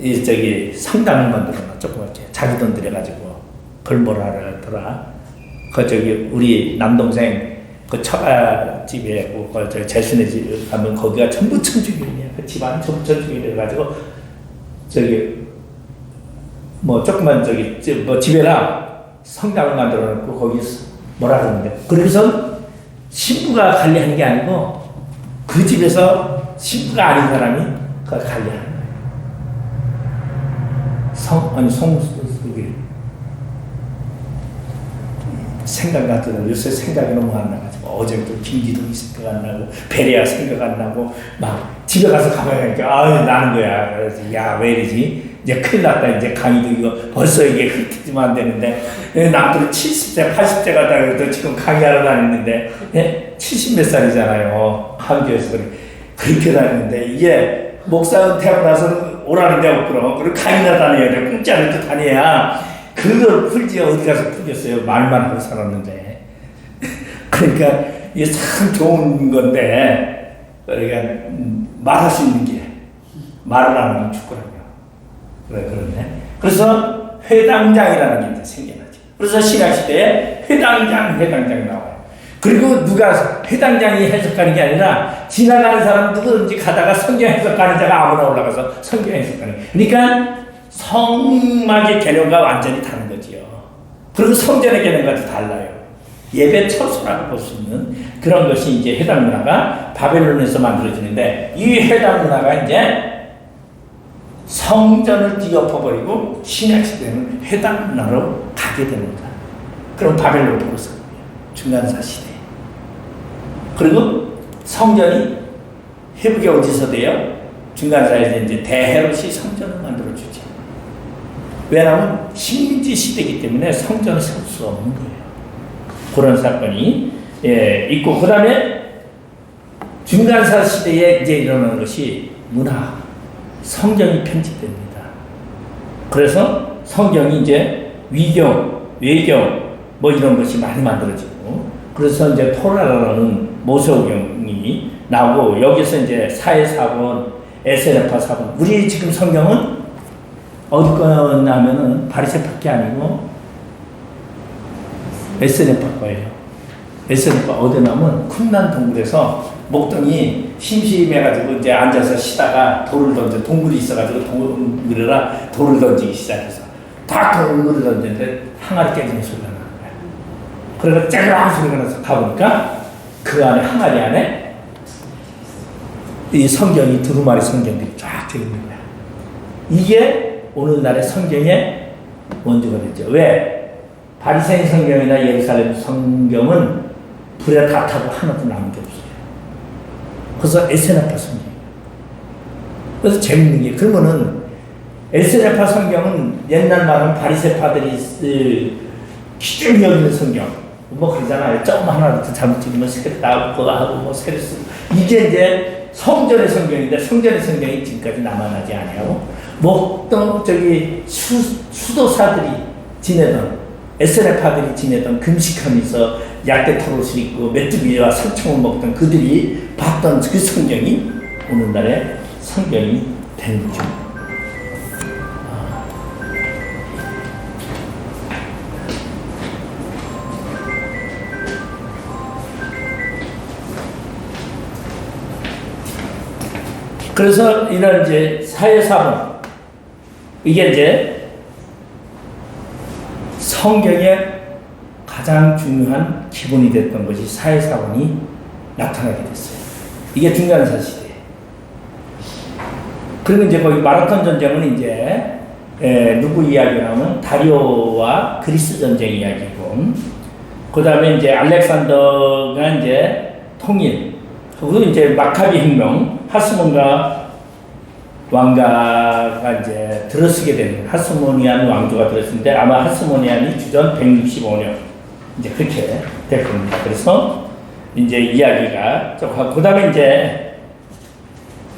S1: 이 저기 성당을 만들어놔. 조그맣게 자기 돈 들여가지고 그걸 뭐라 하더라. 그 저기 우리 남동생 그 처가집에 그 재순의 집 가면 거기가 전부 천주교인이야. 그 집안 전부 천주교인이라 가지고 저기 뭐 조그만 저기 뭐 집에나 성당을 만들어 놓고 거기 뭐라 그러는데 그래서 신부가 관리하는 게 아니고 그 집에서 신부가 아닌 사람이 그걸 관리하는 거예요. 생각나더라. 요새 생각이 너무 안 나가지고 어제도 김기동이 생각 안 나고 베레아 생각 안 나고 막 집에 가서 가만히 하니까 아유 나는 거야. 그래서 야 왜 이러지? 이제 큰일 났다. 이제 강의도 이거 벌써 이게 흩어지면 안 되는데 남들은 70세 80세가 다 그래도 지금 강의하러 다니는데 70 몇 살이잖아요. 한교에서 그렇게 다니는데 이게 목사 은퇴하고 나서 오라는 데 없고 그리고 강의나 다녀야 돼. 공짜로 또 다녀야 그걸 풀지 어디 가서 풀겠어요. 말만 하고 살았는데. 그러니까 이게 참 좋은 건데 그러니까 말할 수 있는 게 말을 안 하면 죽거든요. 그러네. 그래서 회당장이라는 게 이제 생겨나죠. 그래서 신약시대에 회당장이 나와요. 그리고 누가 회당장이 해석하는 게 아니라 지나가는 사람 누구든지 가다가 성경 해석하는 자가 아무나 올라가서 성경 해석하는. 그러니까 성막의 개념과 완전히 다른 거지요. 그리고 성전의 개념과도 달라요. 예배 처소라고 볼 수 있는 그런 것이 이제 회당 문화가 바벨론에서 만들어지는데 이 회당 문화가 이제 성전을 뒤엎어버리고 신약시대는 회당 문화로 가게 됩니다. 그럼 바벨론으로 서 중간사 시대. 그리고 성전이 회복이 어디서 돼요? 중간사에서 이제 대헤롯이 성전을 만들어주죠. 왜냐하면 식민지 시대이기 때문에 성전을 세울 수 없는 거예요. 그런 사건이 있고, 그 다음에 중간사 시대에 이제 일어나는 것이 문화, 성경이 편집됩니다. 그래서 성경이 이제 위경, 외경 뭐 이런 것이 많이 만들어지고, 그래서 이제 토라라는 모세오경이 나오고, 여기서 이제 사회사본, 에세레파 사본. 우리 지금 성경은 어디 거냐면은 바리새파께 아니고 에세레파 거예요. 에세레파 어디 나면 쿰란 동굴에서 목동이 심심해가지고 이제 앉아서 쉬다가 돌을 던져, 동굴이 있어가지고 동굴에다 돌을 던지기 시작해서 다 동굴을 던졌는데 항아리 깨지는 소리가 나는 거야. 그래서 쨍랑 소리가 나서 가보니까 그 안에 항아리 안에 이 성경이 두루마리 성경들이 쫙 되어 있는 거야. 이게 오늘날의 성경의 원조가 됐죠. 왜? 바리새인 성경이나 예루살렘 성경은 불에 다 타고 하나도 남은 게 없어요. 그래서 에세레파 성경. 그래서 재밌는 게, 그러면은 에세레파 성경은 옛날 말하면 바리새파들이 기준히 여기는 성경. 뭐 그러잖아요. 조금 하나부터 잘못 찍으면 세례 나오고 그거 하고 뭐 세례 쓰고. 이게 이제 성전의 성경인데 성전의 성경이 지금까지 남아나지 않아요. 뭐 또 저기 수도사들이 지내던 에세레파들이 지내던 금식하면서 약대 털옷을 입고 메뚜기와 살충을 먹던 그들이 봤던 그 성경이 오늘날의 성경이 된 거죠. 그래서 이런 이제 사회사본, 이게 이제 성경의 가장 중요한 기본이 됐던 것이 사회사본이 나타나게 됐어요. 이게 중간사 시대. 그리고 이제 거기 마라톤 전쟁은 이제 누구 이야기가 나오면 다리오와 그리스 전쟁 이야기고, 그 다음에 이제 알렉산더가 이제 통일, 그리고 이제 마카비 혁명, 하스몬가 왕가가 이제 들어서게 되는, 하스모니안 왕조가 들었는데 아마 하스모니안이 주전 165년 이제 그렇게 될 겁니다. 그래서 이제 이야기가 그 다음에 이제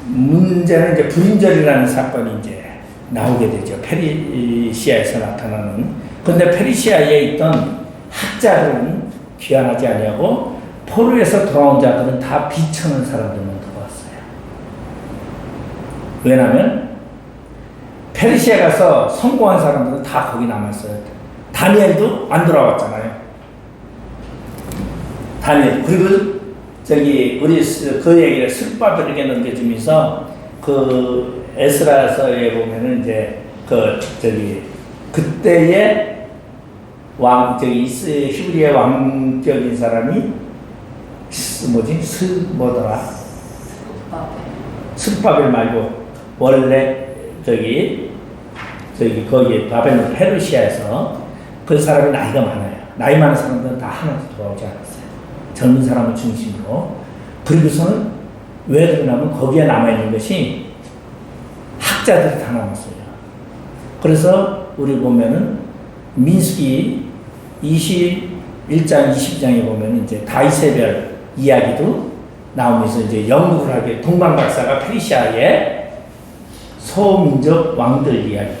S1: 문제는 이제 불임절이라는 사건이 이제 나오게 되죠. 페르시아에서 나타나는. 근데 페르시아에 있던 학자들은 귀환하지 아니하고 포로에서 돌아온 자들은 다 비천한 사람들만 들어왔어요. 왜냐하면 페르시아 가서 성공한 사람들은 다 거기 남았어요. 다니엘도 안 돌아왔잖아요. 다니엘. 그리고 저기 우리 그 얘기를 슬바벨에게 넘겨주면서 그 에스라서에 보면은 이제 그 저기 그때의 왕 저기 히브리의 왕적인 사람이 뭐더라? 스룹바벨 말고 원래 저기 거기 바벨론 페르시아에서 그 사람이 나이가 많아요. 나이 많은 사람들은 다 하나도 돌아오지 않았어요. 젊은 사람을 중심으로. 그리고서는 왜 그러냐면 거기에 남아있는 것이 학자들이 다 남았어요. 그래서 우리 보면은 민수기 21장, 22장에 보면 이제 다이세벨 이야기도 나오면서 이제 연구를 하게 동방박사가 페르시아에 소민족 왕들 이야기예요.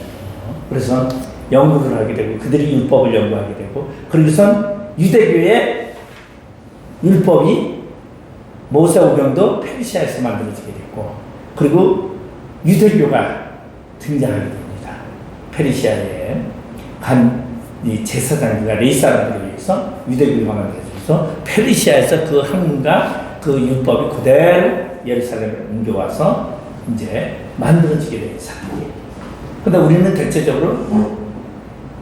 S1: 그래서 연구를 하게 되고 그들이 율법을 연구하게 되고 그러고선 유대교의 율법이 모세오경도 페르시아에서 만들어지게 됐고 그리고 유대교가 등장하게 됩니다. 페르시아에 이 제사장들과 레이사람들에 의해서 유대교가 만들어져서 페르시아에서 그 학문과 그 율법이 그대로 예루살렘에 옮겨와서 이제 만들어지게 된 사건이에요. 근데 우리는 대체적으로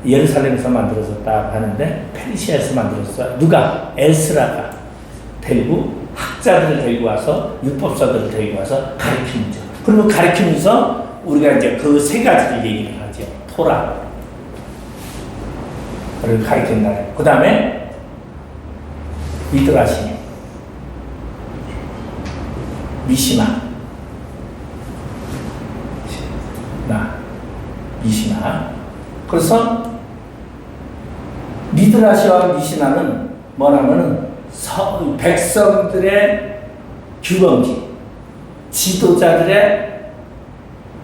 S1: 예루살렘에서 만들어졌다 하는데 페르시아에서 만들어졌어. 누가? 에스라가 데리고 학자들을 데리고 와서 율법사들을 데리고 와서 가르치죠. 그러면 가르치면서 우리가 이제 그 세 가지를 얘기를 하죠. 토라를 가르친다. 그 다음에 미드라시, 미시나, 미시나. 그래서 미드라시와 미시나는 뭐냐면은 백성들의 규범지, 지도자들의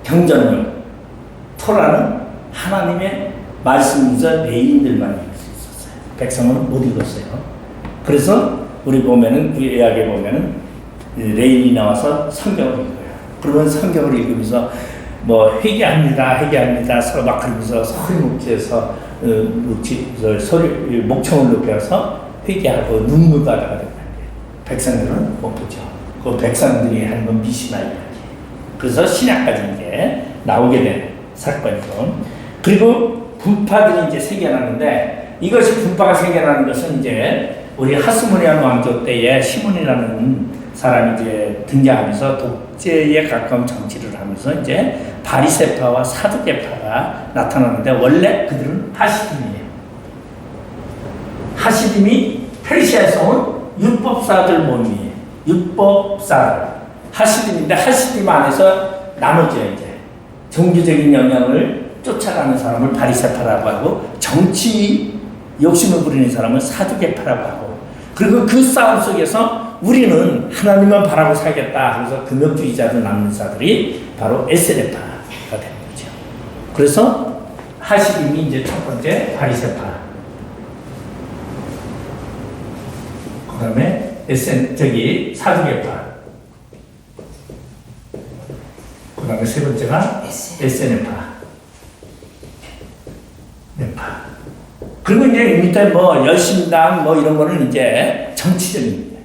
S1: 경전력, 토라는 하나님의 말씀이자 레인들만 읽을 수 있었어요. 백성은 못 읽었어요. 그래서 우리 보면은 구약에 보면은 레인이 나와서 성경을 읽어요. 그러면 성경을 읽으면서 뭐 회개합니다 서로 막 그러면서 소리 높여서 소리 목청을 높여서 회개하고 눈물바다가 된다는 거예요. 백성들은 못 보죠. 그 백성들이 하는 건 미시나 이야기. 그래서 신약까지 이제 나오게 된 사건이고 그리고 분파들이 이제 생겨나는데 이것이 분파가 생겨나는 것은 이제 우리 하스모니안 왕조 때에 시몬이라는 사람이 이제 등장하면서 독재에 가까운 정치를 하면서 이제 바리새파와 사두개파가 나타나는데 원래 그들은 하시딤이에요. 하시딤이 페르시아에서 온 율법사들 모임이에요. 율법사들. 하시딤인데 하시딤 안에서 나눠져요 이제. 종교적인 영향을 쫓아가는 사람을 바리새파라고 하고 정치 욕심을 부리는 사람은 사두개파라고 하고 그리고 그 싸움 속에서 우리는 하나님만 바라고 살겠다 하면서 금욕주의자들 남는 자들이 바로 에세레파가 되는 거죠. 그래서 하시림이 이제 첫 번째 바리새파. 그 다음에 사두개파. 그 다음에 세 번째가 에세네파. 네파. 그리고 이제 밑에 뭐 열심당 뭐 이런 거는 이제 정치적인,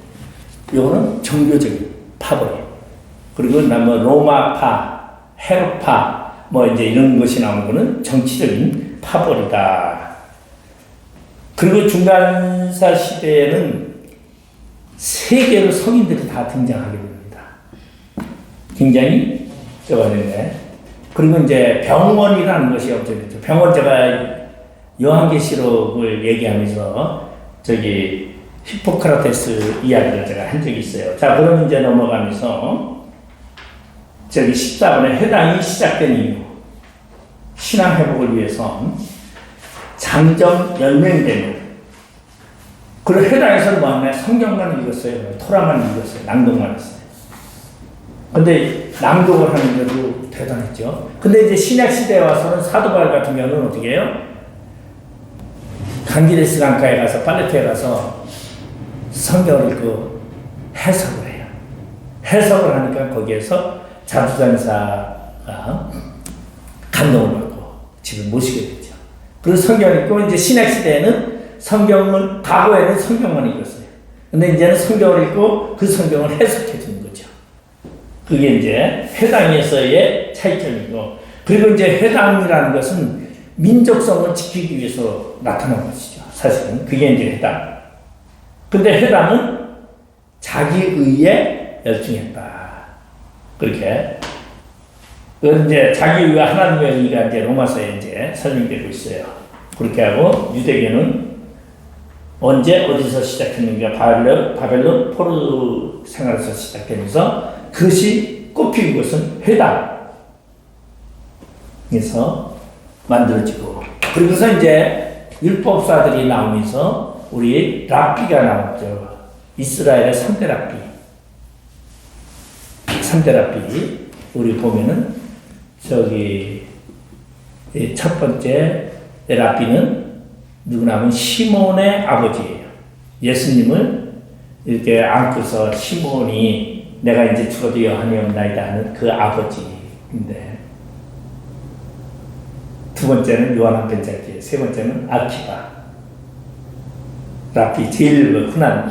S1: 요거는 종교적인 파벌이에요. 그리고 뭐 로마파, 헤롯파 뭐 이제 이런 것이 나오는 거는 정치적인 파벌이다. 그리고 중간사 시대에는 세계로 성인들이 다 등장하게 됩니다. 굉장히 좁아졌네. 그리고 이제 병원이라는 것이 없어졌죠. 병원 제가 요한계시록을 얘기하면서 저기 히포크라테스 이야기를 제가 한 적이 있어요. 자, 그럼 이제 넘어가면서 저기 14번에 회당이 시작된 이유, 신앙 회복을 위해서 장정 연맹되는. 그리고 회당에서는 뭐하냐? 성경만 읽었어요. 토라만 읽었어요. 낭독만 했어요. 근데 낭독을 하는데도 대단했죠. 근데 이제 신약 시대에 와서는 사도 바울 같은 경우는 어떻게 해요? 강기레스 강가에 가서 팔레트에 가서 성경을 읽고 해석을 해요. 해석을 하니까 거기에서 자주전사가 감동을 받고 집에 모시게 되죠. 그리고 성경을 읽고 이제 신약 시대에는 성경을 과거에는 성경만 읽었어요. 근데 이제는 성경을 읽고 그 성경을 해석해 주는 거죠. 그게 이제 회당에서의 차이점이고 그리고 이제 회당이라는 것은 민족성을 지키기 위해서 나타난 것이죠. 사실은 그게 이제 회당. 근데 회당은 자기 의에 열중했다. 그렇게. 이제 자기 의와 하나님의 의가 이제 로마서에 이제 설명되고 있어요. 그렇게 하고 유대교는 언제 어디서 시작했는가? 바벨론 포로 생활에서 시작되면서 그것이 꼽힌 것은 회당에서 만들어지고 그러고서 이제 율법사들이 나오면서 우리 랍비가 나왔죠. 이스라엘의 3대 랍비. 3대 랍비. 우리 보면은 이 첫 번째 랍비는 누구나 하면 시몬의 아버지예요. 예수님을 이렇게 안고서 시몬이 내가 이제 죽어도 여한이 없나이다 하는 그 아버지인데, 두 번째는 요한한 벤자키, 세 번째는 아키바. 랍비 제일 흔한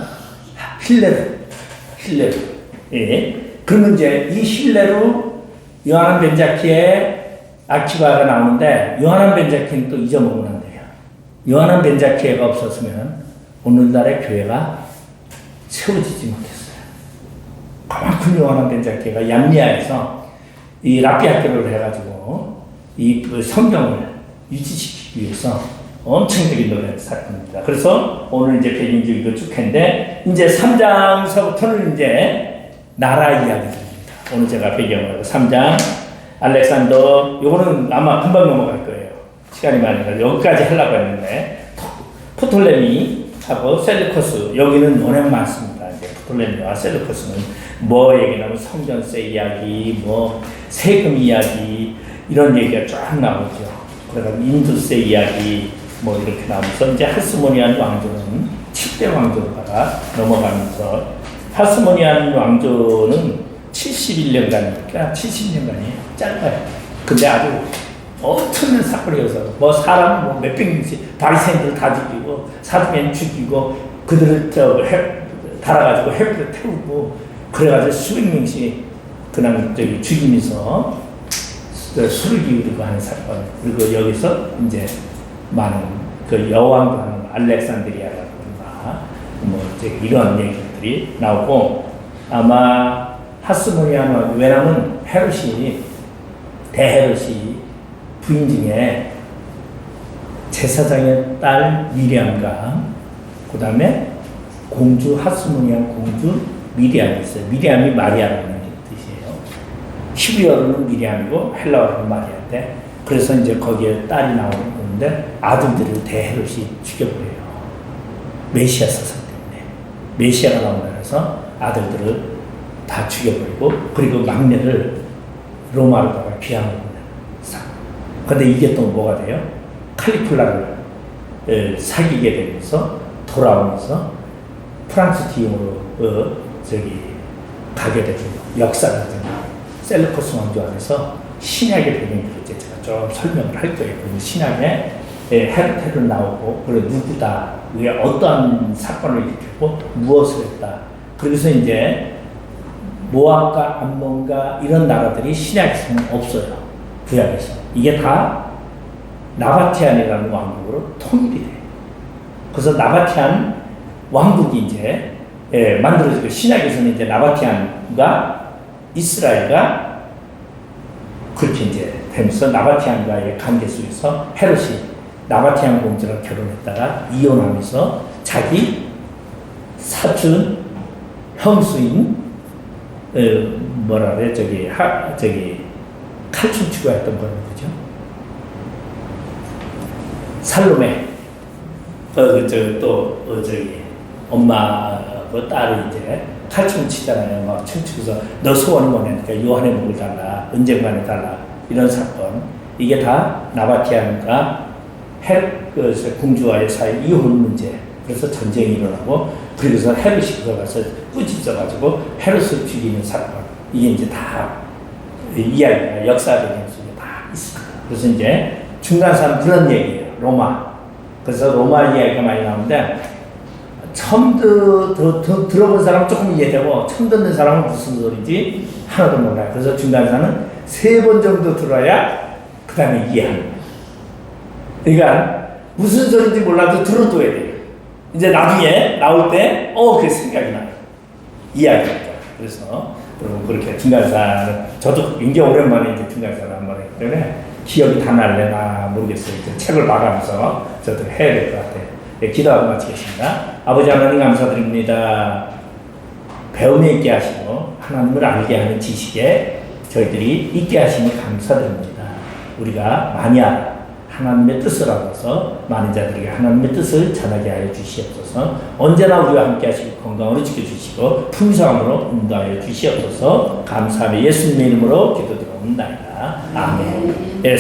S1: 힐레루. 예. 그러면 이제 이 힐레루 요한한 벤자키의 아키바가 나오는데, 요한한 벤자키는 또 잊어먹으면 안 돼요. 요한한 벤자키가 없었으면 오늘날의 교회가 세워지지 못했어요. 그만큼 요한한 벤자키가 얌리아에서 이 랍비 학교를 해가지고 이 성경을 유지시키기 위해서 엄청나게 노력한 사건입니다. 그래서 오늘 이제 배경지 이거 쭉 했는데, 이제 3장서부터는 이제 나라 이야기들입니다. 오늘 제가 배경으로 3장 알렉산더, 요거는 아마 금방 넘어갈 거예요. 시간이 많으니까 여기까지 하려고 했는데, 프톨레미하고 셀루커스, 여기는 워낙 많습니다. 이제 프톨레미와 셀루커스는 뭐 얘기냐면 성전세 이야기, 뭐 세금 이야기, 이런 얘기가 쫙 나오죠. 그래서 인두세 이야기, 뭐 이렇게 나오면서 이제 하스모니안 왕조는 7대 왕조로 넘어가면서, 하스모니안 왕조는 71년간이니까 70년간이 짧아요. 근데 아주 엄청난 사건이어서 뭐 사람 뭐 몇백 명씩 바리새인들 다 죽이고 사두개인 죽이고 그들을 달아가지고 해부에 태우고 그래가지고 수백 명씩 그냥 죽이면서 술을 기울이고 하는 사건. 그리고 여기서 이제 많은 그 여왕도 하는 알렉산드리아라든가 뭐 이런 얘기들이 나오고, 아마 하스모니아는, 왜냐면 대헤롯이 부인 중에 제사장의 딸 미리암과 그 다음에 공주 하스모니안 공주 미리암이 있어요. 미리암이 마리아라는 뜻이에요. 히브리어로는 미리암이고 헬라어로는 마리아인데, 그래서 이제 거기에 딸이 나오는데 아들들을 대헤롯이 죽여버려요. 메시아 사상 때문에. 메시아가 나온다 해서 아들들을 다 죽여버리고, 그리고 막내를 로마로다가 귀양을 보내는 사건. 근데 이게 또 뭐가 돼요? 칼리플라를 사귀게 되면서 돌아오면서 프랑스 기용으로 가게 되고, 역사가 됩니다. 셀루커스 왕조 안에서 신약의 배경들을 이제 제가 좀 설명을 할 거예요. 그리고 신약에 헤르테르 나오고, 그리고 누구다, 왜 어떠한 사건을 일으켰고 무엇을 했다. 그래서 이제 모압과 암몬과 이런 나라들이 신약에서는 없어요. 구약에서. 이게 다 나바티안이라는 왕국으로 통일이 돼요. 그래서 나바티안 왕국이 이제 만들어지고, 신약에서는 이제 나바티안과 이스라엘과 그렇게 이제 되면서 나바티안과의 관계 속에서 헤롯이 나바티안 공주랑 결혼했다가 이혼하면서 자기 사촌 형수인 뭐라 그래, 칼춤추가 했던 거는 그죠? 살로메. 엄마하고 딸이 이제 칼춤 치잖아요. 막 춤추면서 너 소원이 뭐냐니까 요한의 목을 달라, 은쟁반을 달라, 이런 사건. 이게 다 나바티안과 공주와의 사이 이혼 문제. 그래서 전쟁이 일어나고, 그래서 헤롯이 그거 가서 꾸짖어가지고 헤롯을 죽이는 사건. 이게 이제 다 이야기가 역사 배경 속에 다 있습니다. 그래서 이제 중간산 그런 얘기예요. 로마. 그래서 로마 이야기가 많이 나오는데, 처음 들어본 사람은 조금 이해되고, 처음 듣는 사람은 무슨 소리인지 하나도 몰라요. 그래서 중간산은 3번 정도 들어야 그 다음에 이해하는 거예요. 그러니까 무슨 소리인지 몰라도 들어둬야 돼요. 이제 나중에 나올 때, 그게 생각이 나요. 이야기니까. 그래서, 여러분, 그렇게 중간산은, 저도 굉장히 오랜만에 이제 중간산을 한번 했기 때문에 기억이 다 날래나 모르겠어요. 이제 책을 봐가면서 저도 해야 될 것 같아요. 네, 기도하고 마치겠습니다. 아버지 하나님 감사드립니다. 배움에 있게 하시고, 하나님을 알게 하는 지식에 저희들이 있게 하시니 감사드립니다. 우리가 많이 알아. 하나님의 뜻을 알아서 많은 자들에게 하나님의 뜻을 전하게 하여 주시옵소서. 언제나 우리와 함께 하시고 건강으로 지켜주시고 풍성함으로 인도하여 주시옵소서. 감사하며 예수님의 이름으로 기도드립니다. 아멘. 예,